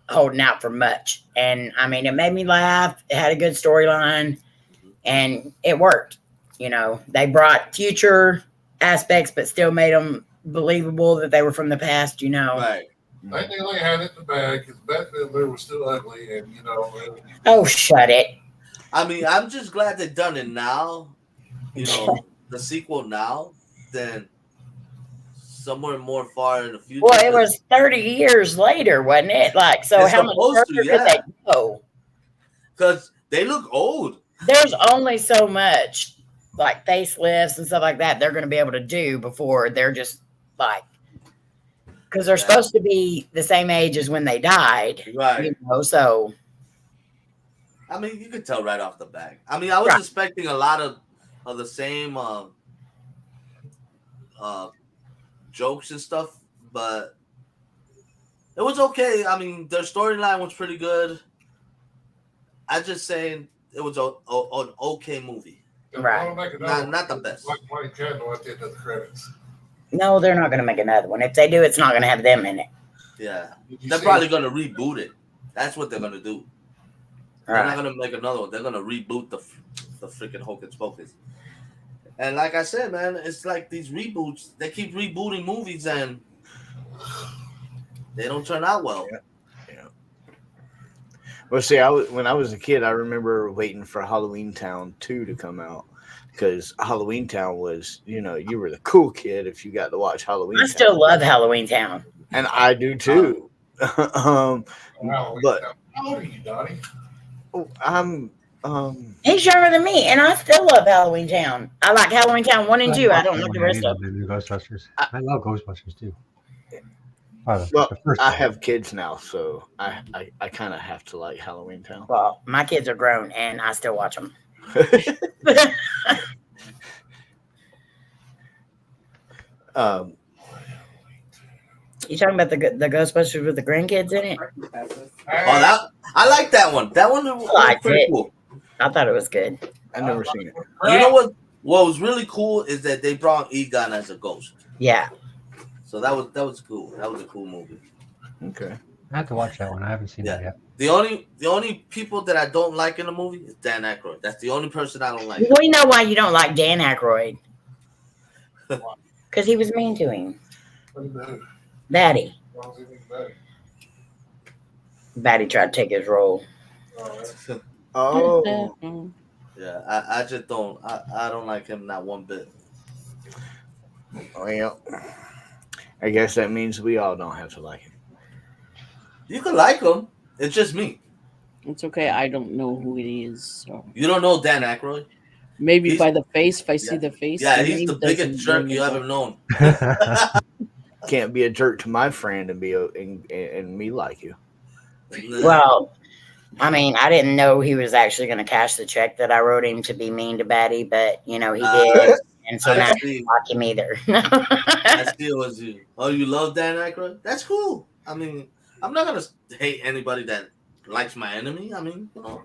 holding out for much. And I mean, it made me laugh. It had a good storyline and it worked. They brought future aspects, but still made them believable that they were from the past, Right. They knew they had it in the bag because Bette Midler was still ugly, and Oh, shut it. I mean, I'm just glad they done it now. The sequel now than somewhere more far in the future. Well, it was 30 years later, wasn't it? Like, so It's how much supposed to, further could yeah. they go? Because they look old. There's only so much like facelifts and stuff like that they're going to be able to do before they're just like, because they're supposed to be the same age as when they died, Right. so I mean, you could tell right off the bat. I mean, I was Right. expecting a lot of the same jokes and stuff, but it was okay. I mean, their storyline was pretty good. I just saying it was an okay movie. Right. Not the best. Like White Candle at the end of the credits. no, they're not going to make another one. If they do, it's not going to have them in it. Yeah, Did you they're see probably it? gonna reboot it. That's what they're gonna do. They're not Right. gonna make another one. They're gonna reboot the freaking Hocus Pocus. And like I said, man, it's like these reboots. They keep rebooting movies and they don't turn out well. Yeah. Well, see, when I was a kid, I remember waiting for Halloween Town 2 to come out because Halloween Town was, you were the cool kid if you got to watch Halloween I Town. still love Halloween Town. And I do too. Halloween but Town. How old are you, Donnie? I'm He's younger than me, and I still love Halloween Town. I like Halloween Town 1 and 2. I don't like the rest of them. The Ghostbusters. I love Ghostbusters too. Oh, Well, the first I one. have kids now, so I kind of have to like Halloween Town. Well, my kids are grown, and I still watch them. You talking about the Ghostbusters with the grandkids in it? Oh, I like that one. That one was liked pretty it. cool. I thought it was good. I've never seen it. You know what? What was really cool is that they brought Egon as a ghost. Yeah. So that was cool. That was a cool movie. Okay. I have to watch that one. I haven't seen that yet. The only people that I don't like in the movie is Dan Aykroyd. That's the only person I don't like. We know why you don't like Dan Aykroyd. Because he was mean to him. Batty. Batty tried to take his role. Oh. Yeah, I just don't. I don't like him not one bit. Well, I guess that means we all don't have to like him. You can like him. It's just me. It's okay. I don't know who it is. So You don't know Dan Aykroyd? maybe He's- by the face, if I see the face. Yeah, the he's name the biggest doesn't jerk ring you a ever bell. known. Can't be a jerk to my friend and and me like you. Well, I mean, I didn't know he was actually going to cash the check that I wrote him to be mean to Batty, but, you know, he did. And so now I I don't see. like him either. I see it was you. Oh, you love Dan Aykroyd? That's cool. I mean, I'm not gonna hate anybody that likes my enemy. I mean, you know.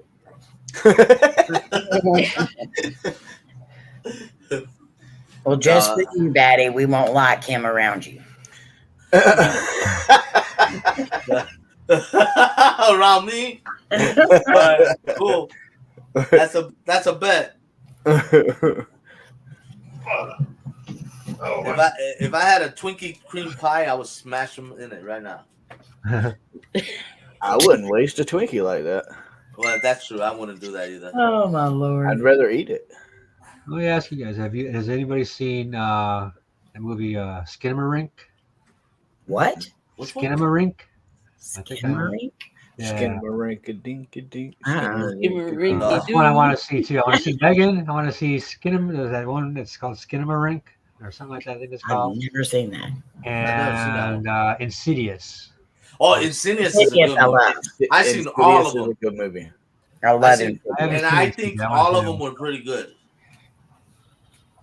Well, just for you, Batty, we won't like him around you. Around me. Alright, cool. That's a bet. Oh, If I had a Twinkie cream pie, I would smash them in it right now. I wouldn't waste a Twinkie like that. Well, that's true. I wouldn't do that either. Oh, my Lord. I'd rather eat it. Let me ask you guys: has anybody seen the movie Skinamarink? What? Which one? Skinamarink? I think I heard. Skinamarink? Yeah. Skinamarink-a-dink-a-dink. Skinamarink. No. That's one I want to see too. I want to see Megan. I want to see There's that one that's called Skinamarink or something like that. I think it's I've called. never seen that. never seen that And Insidious. Oh, Insidious is a Yes, good I movie. love. I've seen Insidious all of is them. a good movie. I love I him. I haven't And seen I it. think I want all of to. them were pretty good.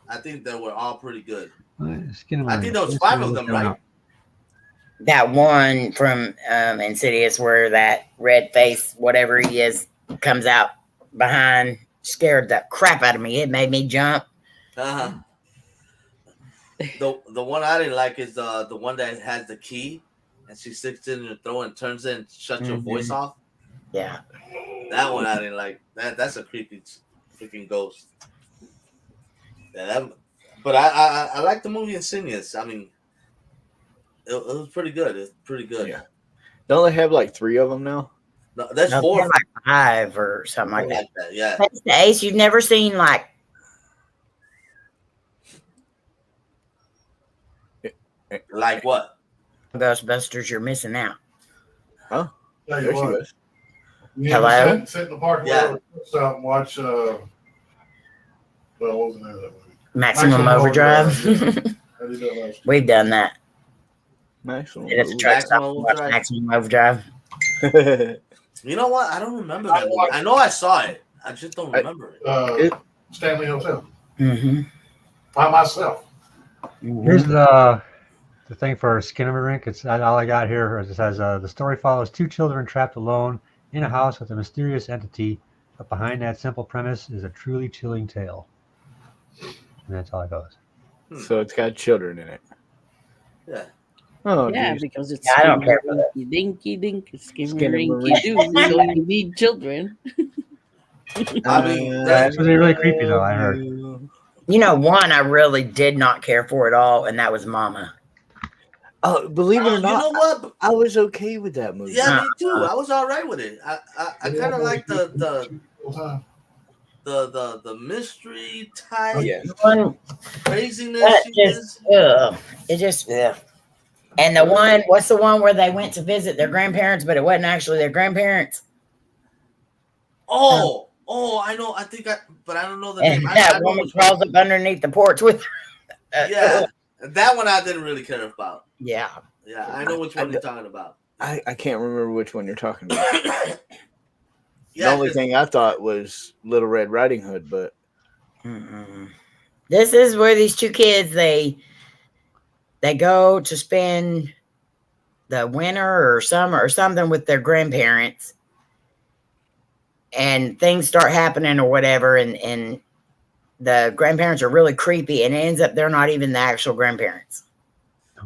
I think they were all pretty good. Skinamarink. I think there was 5 of them, right? That one from Insidious where that red face, whatever he is, comes out behind, scared the crap out of me. It made me jump. Uh-huh. The one I didn't like is the one that has the key and she sticks it in your throat and turns it and shuts your voice off. Yeah. That one I didn't like. That's a creepy freaking ghost. Yeah, but I like the movie Insidious. I mean, it was pretty good. It's pretty good. Yeah. Don't they have like 3 of them now? No, that's No, 4. like 5 or something like that. Like that. Yeah. That's the Ace, you've never seen like Like what? Ghostbusters, you're missing out. Tell you There she what, goes. you Hello? ever sit in the parking Yeah. lot, stop and watch. Well, what was the name of that movie? Maximum Maximum Overdrive. Overdrive. How do you do that? We've done that. Maximum. It's a truck stop and watch Maximum Overdrive. You know what? I don't remember that movie. I know I saw it. I just don't remember it. Stanley Hotel Mm-hmm. by myself. Here's the thing for Skinamarink. It's all I got here. It says the story follows 2 children trapped alone in a house with a mysterious entity, but behind that simple premise is a truly chilling tale. And that's all it goes. So it's got children in it. Yeah. Oh, Yeah, geez. because it's Yeah, I don't care for that. dinky dink, skimmer Skinamarink. rinky doo. So you need children. I mean, That's really, really creepy, though, I heard. You know, one I really did not care for at all, and that was Mama. Oh, believe it or You not, know what? I was okay with that movie. Yeah, me too. I was all right with it. I kind of like the mystery type Yeah. One, craziness. that she just, is. it just, ugh. And the one, what's the one where they went to visit their grandparents, but it wasn't actually their grandparents? Oh, Oh, I know. But I don't know the And name. I that know woman which one. crawls up underneath the porch with. Yeah, that one I didn't really care about. Yeah. Yeah, I know which one you're talking about. I can't remember which one you're talking about. The Yeah, only 'cause- thing I thought was Little Red Riding Hood, but Mm-mm. This is where these two kids they go to spend the winter or summer or something with their grandparents, and things start happening or whatever, and the grandparents are really creepy, and it ends up they're not even the actual grandparents.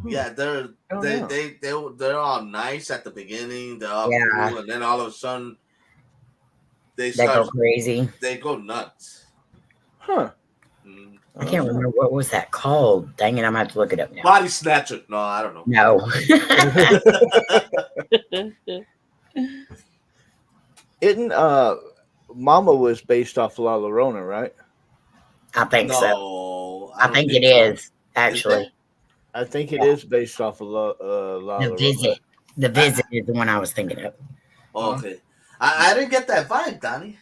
yeah, they're Oh, they, no. they're all nice at the beginning. They're all Yeah. cool, and then all of a sudden they They go start crazy. they go nuts. huh? Mm. I can't remember what was that called. Dang it, I'm gonna have to look it up now. Body snatcher. No, I don't know. No. Isn't Mama was based off La Llorona, right? I think so. No, I don't think it so. is actually. I think it is based off of La The Llorona. Visit. The Visit is the one I was thinking of. Oh, okay, I didn't get that vibe, Donnie.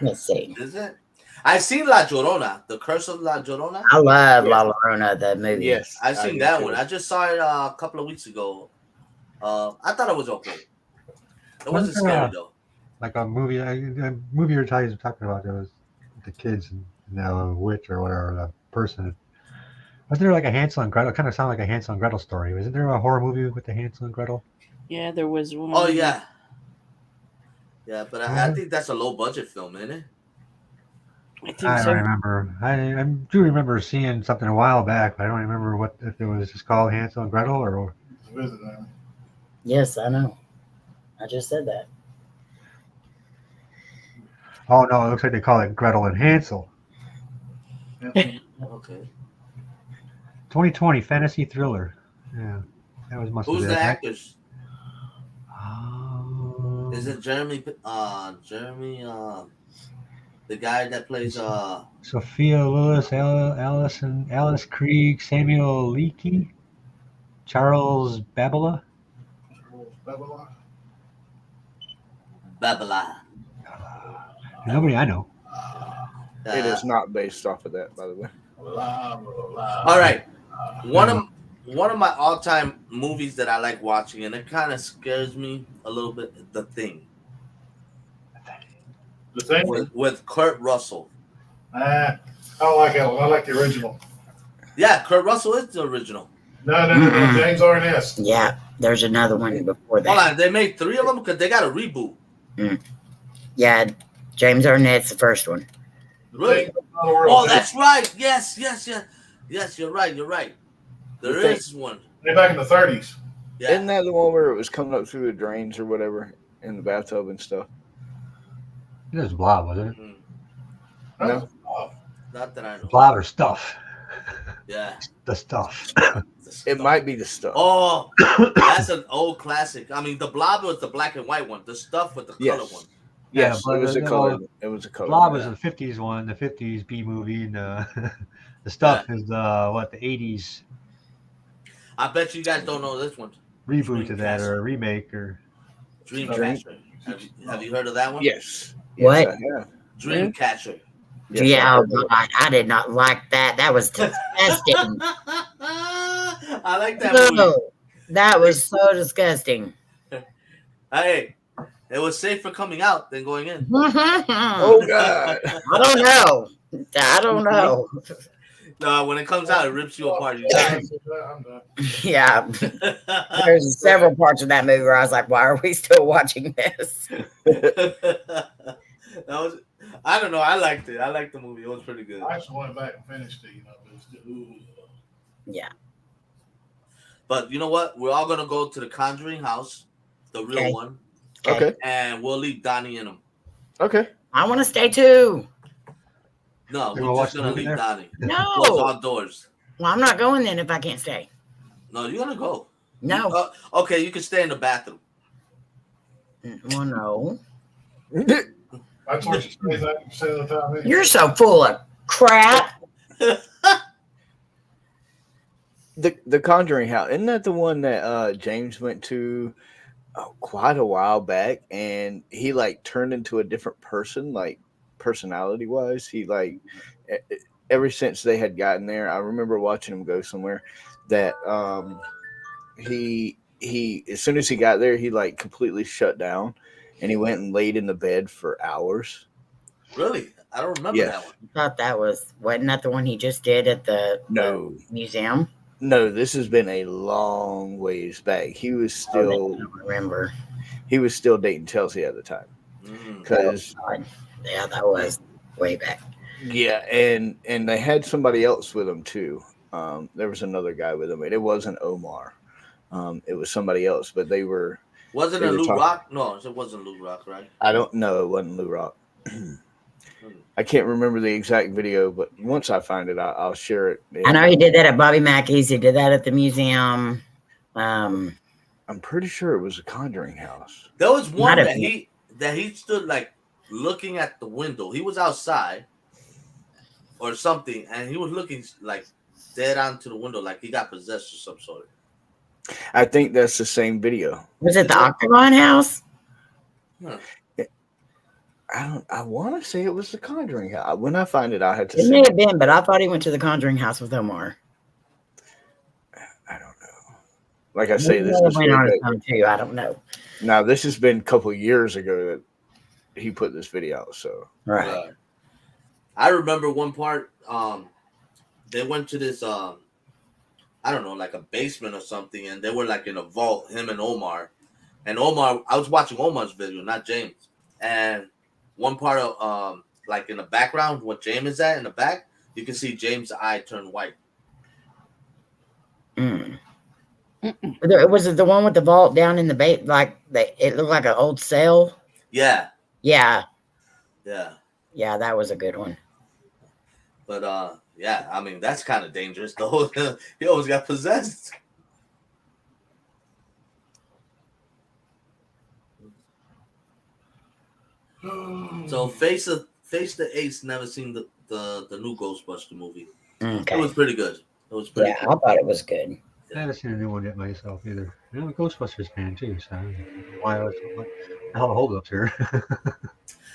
Let's see. Is it? I seen La Llorona, The Curse of La Llorona. I love La Llorona, the movie. Yes, I seen do that too. one. I just saw it a couple of weeks ago. I thought it was okay. It wasn't scary though. Like a movie you're talking about, there was the kids and the witch or whatever, the person. Wasn't there like a Hansel and Gretel? Kind of sound like a Hansel and Gretel story. Wasn't there a horror movie with the Hansel and Gretel? Yeah, there was one. Oh yeah, yeah. But I think that's a low budget film, isn't it? I think I so. don't remember. I do remember seeing something a while back, but I don't remember if it was just called Hansel and Gretel or. Visit them. Yes, I know. I just said that. Oh no, it looks like they call it Gretel and Hansel. Okay. 2020 fantasy thriller. Yeah, that was must Who's have the been. actors? Oh. Is it Jeremy? The guy that plays Sophia Lewis, Alice Krieg, Samuel Leakey, Charles Babila. Babylon. Babylon. Nobody I know. It is not based off of that, by the way. All right. One of my all-time movies that I like watching, and it kind of scares me a little bit. The Thing. The thing. With Kurt Russell. I don't like that one. I like the original. Yeah, Kurt Russell is the original. No. James Arness. Yeah, there's another one before that. Hold on, they made 3 of them because they got a reboot. Yeah, James Arnett's the first one. Really? Oh, that's right. Yes. You're right. There is one. They're back in the 30s. Yeah. Isn't that the one where it was coming up through the drains or whatever in the bathtub and stuff? It was Blob, wasn't it? Mm, No. not that I know. Blob or Stuff. Yeah. The Stuff. It might be the stuff. Oh, that's an old classic. I mean, the Blob was the black and white one. The Stuff with the Yes. color one. Yes, Yeah, it was a but- color. It was a color. Blob was the 50s one, the 50s B movie, and the Stuff is the 80s I bet you guys don't know this one. reboot to that or a remake or. Dreamcatcher. Have you heard of that one? Yes. What? Yes, I have. Dreamcatcher. Yes, Yeah, I oh God, I did not like that. That was disgusting. I like that movie. No, that was so disgusting. Hey, it was safer coming out than going in. Oh God. I don't know. No, when it comes out, it rips you apart. You die. I'm done. Yeah, there's several parts of that movie where I was like, why are we still watching this? That was. I don't know. I liked it. I liked the movie. It was pretty good. I actually went back and finished it. But it's still, Yeah. But you know what? We're all gonna go to the Conjuring house, the real Okay. one, Okay. and we'll leave Donnie in them. Okay. I want to stay too. No, You we're wanna watch just gonna the movie leave there? Donnie. No. Close all doors. Well, I'm not going then if I can't stay. No, you're gonna go. No. Okay, you can stay in the bathroom. Well, no. that's what you say 90% of the time. anyway. You're so full of crap. The Conjuring house, isn't that the one that James went to quite a while back, and he like turned into a different person, like personality wise. He like ever since they had gotten there, I remember watching him go somewhere that he as soon as he got there, he like completely shut down, and he went and laid in the bed for hours. Really? I don't remember Yes. that one. I thought that wasn't that the one he just did at the museum? No, this has been a long ways back. He was still I don't remember. He was still dating Chelsea at the time. Because yeah, that was way back. Yeah, and they had somebody else with them too. There was another guy with them, and it wasn't Omar. It was somebody else, but they were. Wasn't it Lou Rock? No, it wasn't Lou Rock, right? I don't know. It wasn't Lou Rock. I can't remember the exact video, but once I find it, I'll share it. I know he did that at Bobby Mackey's. He did that at the museum. I'm pretty sure it was a Conjuring house. There was one that he stood like looking at the window. He was outside or something, and he was looking like dead onto the window, like he got possessed or some sort. I think that's the same video. Was it the Octagon house? Huh. I want to say it was the Conjuring house. When I find it, I had to. It may have been, but I thought he went to the Conjuring house with Omar. I don't know. Like I say, this went on his own too. I don't know. Now this has been a couple of years ago that he put this video out. So right. I remember one part. They went to this. I don't know, like a basement or something, and they were like in a vault. Him and Omar, I was watching Omar's video, not James, and. One part of like in the background, what James is at in the back, you can see James' eye turn white. Was it the one with the vault down in the bait? Like it looked like an old cell. Yeah. Yeah. Yeah. Yeah, that was a good one. But yeah, I mean that's kind of dangerous. Though he always got possessed. So Face the Ace. Never seen the new Ghostbuster movie. Okay. It was pretty good. It was pretty. Yeah, good. I thought it was good. I haven't seen a new one yet myself either. I'm a Ghostbusters fan too, so why I was what the hell the holdups here?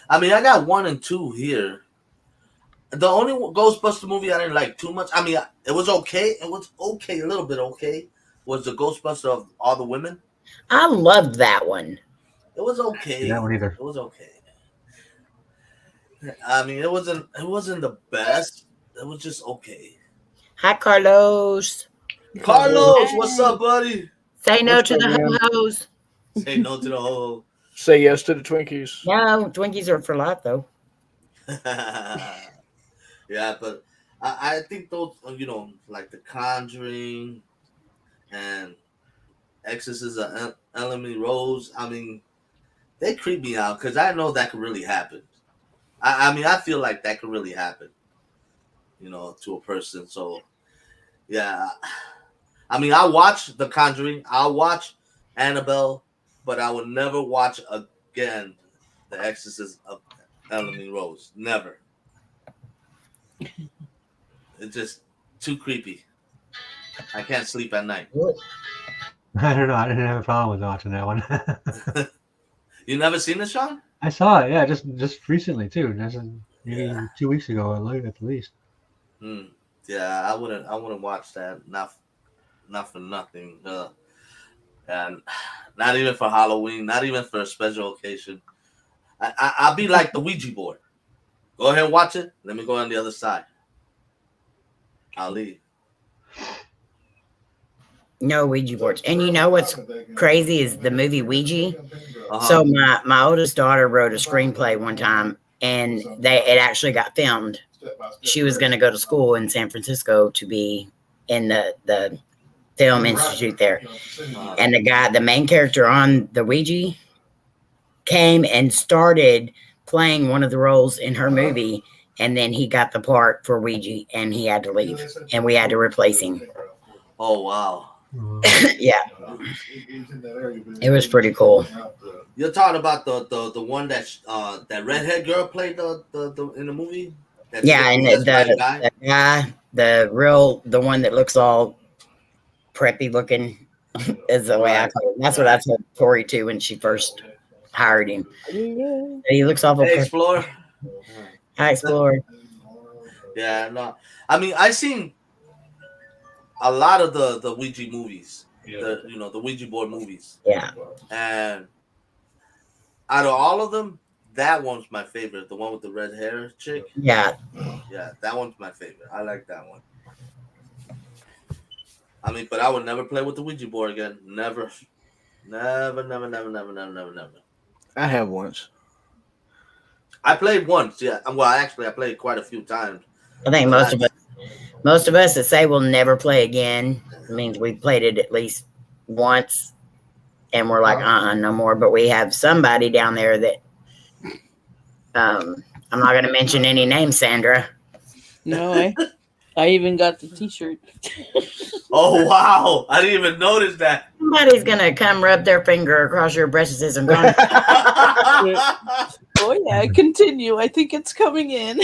I mean, I got 1 and 2 here. The only Ghostbuster movie I didn't like too much. I mean, it was okay. It was okay, a little bit okay. Was the Ghostbuster of All the Women? I loved that one. It was okay. That one either. It was okay. I mean, it wasn't the best. It was just okay. Hi, Carlos. Carlos, what's up, buddy? Say no to the ho-hos. Say no to the ho. Say yes to the Twinkies. No, Twinkies are for life, though. Yeah, but I think those, like The Conjuring and Exorcism of Emily Rose, I mean, they creep me out because I know that could really happen. I mean, I feel like that could really happen, to a person. So, yeah. I mean, I'll watch The Conjuring. I'll watch Annabelle, but I would never watch again The Exorcism of Emily Rose. Never. It's just too creepy. I can't sleep at night. I don't know. I didn't have a problem with watching that one. You never seen it, Sean? I saw it, yeah, just recently too. Maybe 2 weeks ago at the least. Yeah, I wouldn't watch that. Not for nothing. And not even for Halloween. Not even for a special occasion. I'll be like the Ouija board. Go ahead and watch it. Let me go on the other side. I'll leave. No Ouija boards. And you know what's crazy is the movie Ouija. Uh-huh. So my oldest daughter wrote a screenplay one time, and it actually got filmed. She was going to go to school in San Francisco to be in the film institute there. And the main character on the Ouija came and started playing one of the roles in her movie. And then he got the part for Ouija and he had to leave and we had to replace him. Oh, wow. Yeah. It was pretty cool. You're talking about the one that redhead girl played the in the movie? Yeah, and the guy, the one that looks all preppy looking. is the way I call it. That's what I told Tori too when she first hired him. Yeah. He looks awful. Hey, Explorer. Hi, Explorer. Yeah, no. I mean, I seen a lot of the Ouija movies. The Ouija board movies. Yeah. And out of all of them, that one's my favorite. The one with the red hair chick. Yeah. Yeah, that one's my favorite. I like that one. I mean, but I would never play with the Ouija board again. Never. Never. I have once. I played once, yeah. Well, actually, I played quite a few times. I think most of us that say we'll never play again means we played it at least once, and we're like, no more. But we have somebody down there that I'm not going to mention any names, Sandra. No, I even got the T-shirt. Oh wow! I didn't even notice that. Somebody's going to come rub their finger across your breasts and go. Oh yeah, continue. I think it's coming in.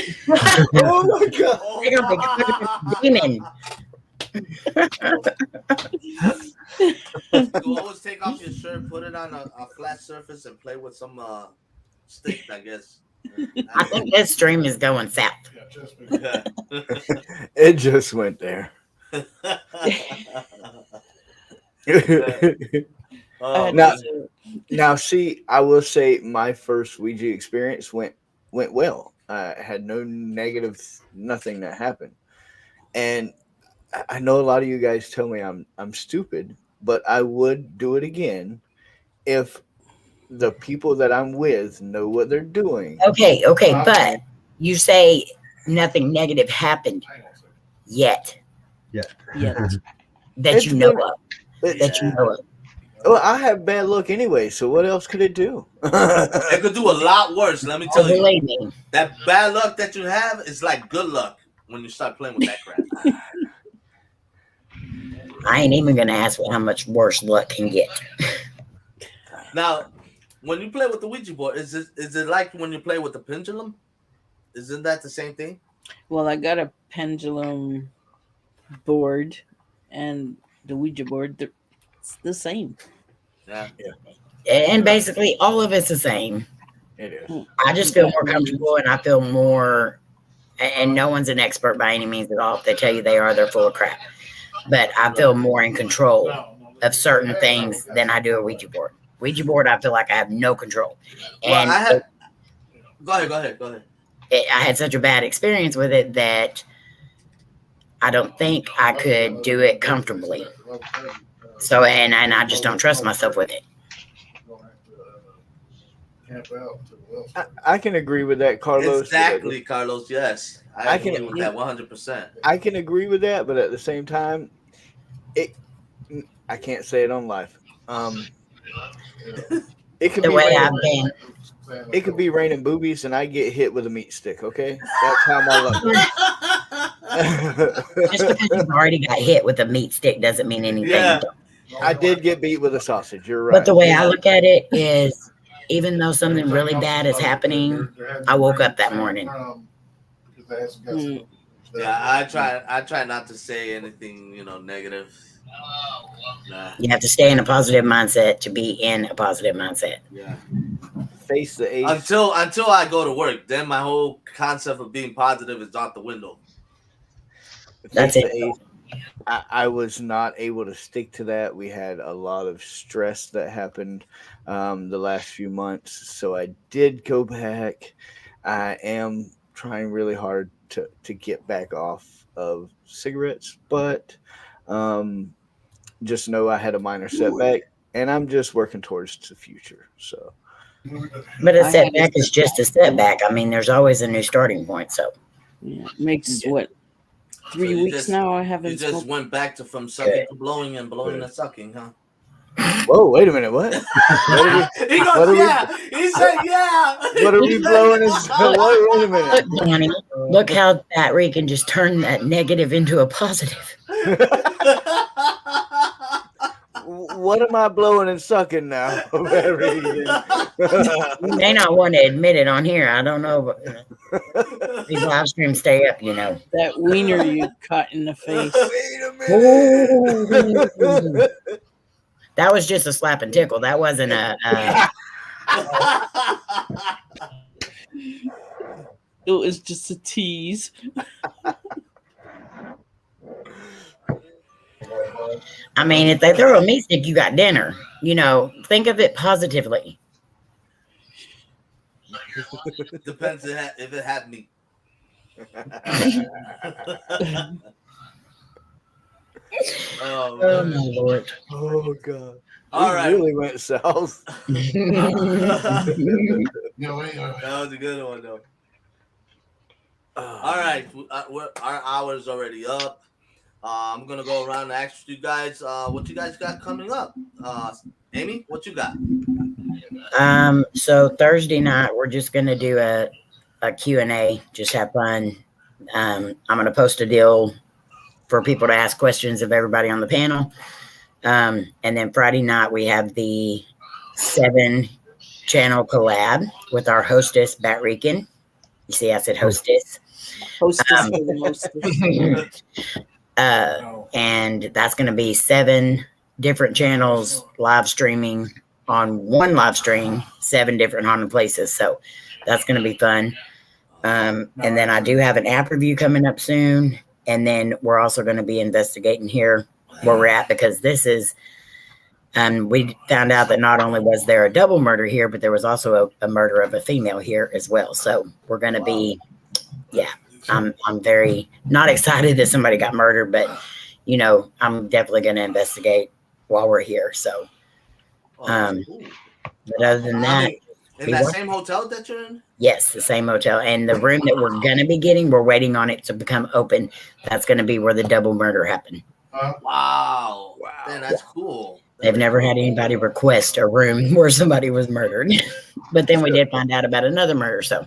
Oh my god! They're gonna be demon. You always take off your shirt, put it on a flat surface, and play with some stick, I guess. I think this stream is going south. Yeah. It just went there. Oh, Now- man. Now, see, I will say my first Ouija experience went well. I had no negative, nothing that happened. And I know a lot of you guys tell me I'm stupid, but I would do it again if the people that I'm with know what they're doing. Okay, but you say nothing negative happened yet Yeah. that It's you know been- of. That you know of. Well, I have bad luck anyway, so what else could it do? It could do a lot worse. Let me Oh, tell you. believe me. That bad luck that you have is like good luck when you start playing with that crap. I ain't even gonna ask how much worse luck can get. Now, when you play with the Ouija board, is it like when you play with the pendulum? Isn't that the same thing? Well, I got a pendulum board and the Ouija board. It's the same. Yeah. And basically, all of it's the same. It is. I just feel more comfortable, and I feel more. And no one's an expert by any means at all. If they tell you they are, they're full of crap. But I feel more in control of certain things than I do a Ouija board. Ouija board, I feel like I have no control. And Well, Go ahead. I had such a bad experience with it that I don't think I could do it comfortably. So, and I just don't trust myself with it. I can agree with that, Carlos. Exactly, Carlos. Yes, I can- agree with that 100%. I can agree with that, but at the same time, I can't say it on live. It could The be way raining, I've been. it could be raining boobies, and I get hit with a meat stick. Okay, that's how my luck Just because you've already got hit with a meat stick doesn't mean anything. Yeah. I did get beat with a sausage. You're right. But the way I look at it is, even though something really bad is happening, I woke up that morning. Yeah, I try not to say anything, negative. Nah, You have to stay in a positive mindset to be in a positive mindset. yeah. face the ace. Until I go to work, then my whole concept of being positive is out the window. That's Face it. the ace. I was not able to stick to that. We had a lot of stress that happened the last few months, so I did go back. I am trying really hard to get back off of cigarettes, but just know I had a minor setback, and I'm just working towards the future. So, But a I had setback is just a setback. I mean, there's always a new starting point. So Yeah. Makes Yeah. what? 3 So you weeks just- now I You haven't just smoked. went back from sucking to blowing and blowing to sucking, huh? whoa, wait a minute, what? He What are goes, we- yeah. He said, yeah. What are He we said, blowing? yeah. Wait a minute. look, Donnie, look how that Rick can just turn that negative into a positive. What am I blowing and sucking now? Very good. You may not want to admit it on here. I don't know, but these live streams stay up, That wiener you cut in the face. Wait a minute. That was just a slap and tickle. That wasn't a It was just a tease. I mean, if they throw a meat stick, you got dinner. Think of it positively. Depends if it had meat. Oh my Lord. Oh God. All We right. really went south. That was a good one, though. All right, our hour is already up. I'm gonna go around and ask you guys what you guys got coming up. Amy, what you got? So Thursday night we're just gonna do a Q&A, just have fun. I'm gonna post a deal for people to ask questions of everybody on the panel. And then Friday night we have the 7-channel collab with our hostess, Bat Rican. You see, I said hostess. Hostess for the mostest. And that's going to be 7 different channels live streaming on one live stream, 7 different haunted places. So that's going to be fun. And then I do have an app review coming up soon. And then we're also going to be investigating here where we're at, because this is, we found out that not only was there a double murder here, but there was also a murder of a female here as well. So we're going to be, I'm very not excited that somebody got murdered, but I'm definitely going to investigate while we're here. So, but other than that, in that same hotel that you're in? Yes, the same hotel, and the room that we're going to be getting, we're waiting on it to become open. That's going to be where the double murder happened. Wow. Man, that's cool. They've never had anybody request a room where somebody was murdered, but then we did find out about another murder. So,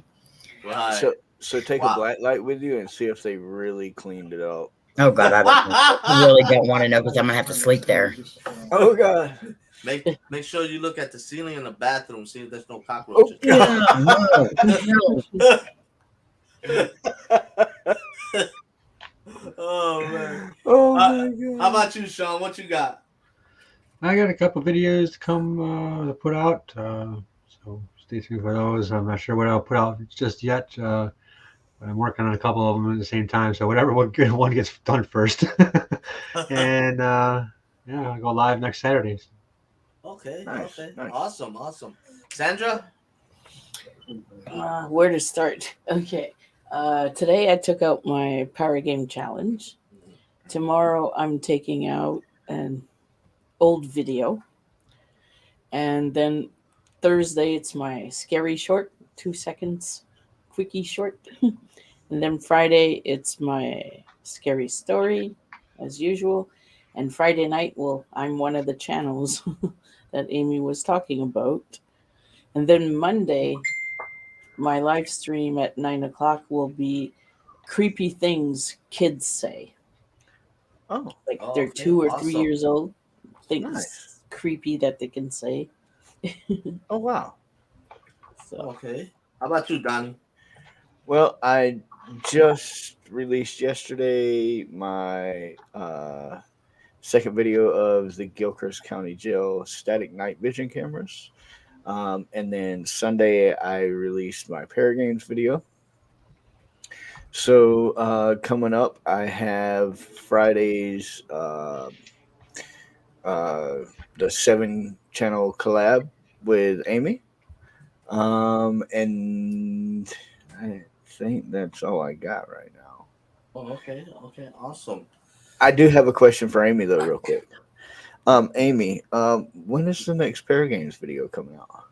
right. So take a black light with you and see if they really cleaned it up. Oh God, I really don't want to know, because I'm gonna have to sleep there. Oh God. Make sure you look at the ceiling in the bathroom, see if there's no cockroaches. No. Oh man. Oh my God. How about you, Sean? What you got? I got a couple videos to come to put out, so stay tuned for those. I'm not sure what I'll put out just yet. But I'm working on a couple of them at the same time, so whatever one gets done first. And I'll go live next Saturday. Okay. Nice. Awesome. Sandra? Where to start? Okay. Today I took out my Power Game Challenge. Tomorrow I'm taking out an old video. And then Thursday it's my scary short, 2 seconds, quickie short. And then Friday it's my scary story, as usual. And Friday night, I'm one of the channels that Amy was talking about. And then Monday, my live stream at 9:00 will be creepy things kids say. Oh, Like they're 2 or 3 awesome. years old. Things Nice. creepy that they can say. oh wow. So Okay. How about you, Donnie? Well, I just released yesterday my second video of the Gilchrist County Jail static night vision cameras. And then Sunday I released my Paragames video. So coming up, I have Friday's the 7-channel collab with Amy. And I think that's all I got right now. Oh, okay, awesome. I do have a question for Amy though, real quick. Amy, when is the next Paragames video coming out?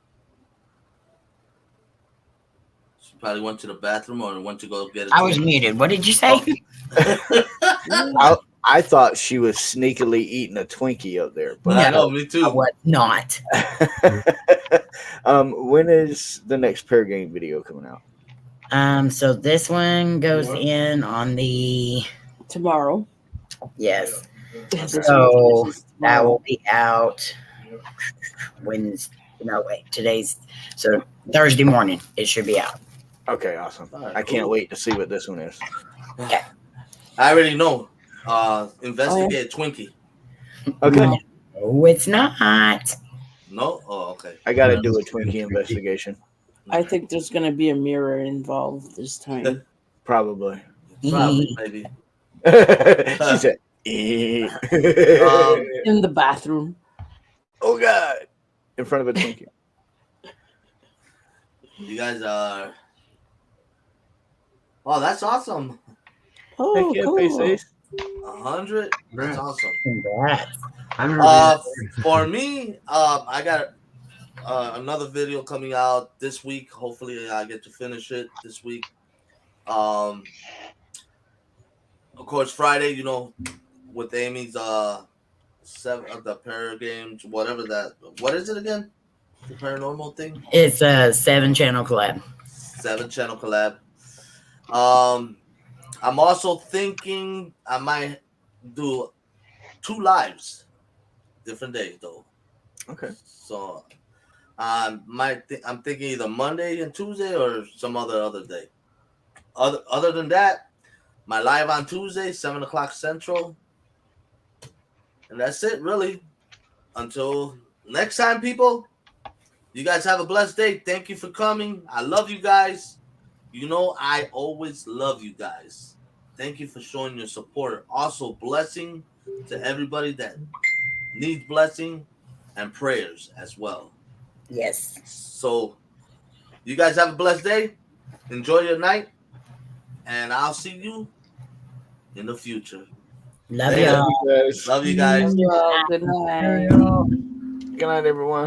She probably went to the bathroom or went to go get it. I was muted. What did you say? I thought she was sneakily eating a Twinkie up there, but I know, me too. I was not. when is the next Paragame video coming out? So this one goes in on the tomorrow. yes. This So one finishes that tomorrow. will be out today's so Thursday morning it should be out. Okay, awesome. All right, I can't cool. wait to see what this one is. I already know. Investigate Twinkie. Okay. Oh, it's not. No? Oh, okay. I got to do a Twinkie investigation. I think there's going to be a mirror involved this time. Probably. Probably, maybe. She said, In the bathroom. "Oh God!" in front of a Twinkie. You guys are. Oh, that's awesome. Oh, Heck yeah, cool. Face Ace. 100. That's awesome. Congrats. I remember For me, I got another video coming out this week. Hopefully, I get to finish it this week. Of course, Friday, you know, with Amy's seven of the para games, whatever that. What is it again? The paranormal thing. It's a 7-channel collab. 7-channel collab. I'm also thinking I might do 2 lives, different days though. Okay. So I'm thinking either Monday and Tuesday or some other day. Other than that, my live on Tuesday, 7:00 Central, and that's it really. Until next time, people. You guys have a blessed day. Thank you for coming. I love you guys. You know I always love you guys. Thank you for showing your support. Also, blessing to everybody that needs blessing and prayers as well. Yes. So, you guys have a blessed day. Enjoy your night. And I'll see you in the future. Love Later. y'all. Love you guys. Love y'all. Good night. Good night, everyone.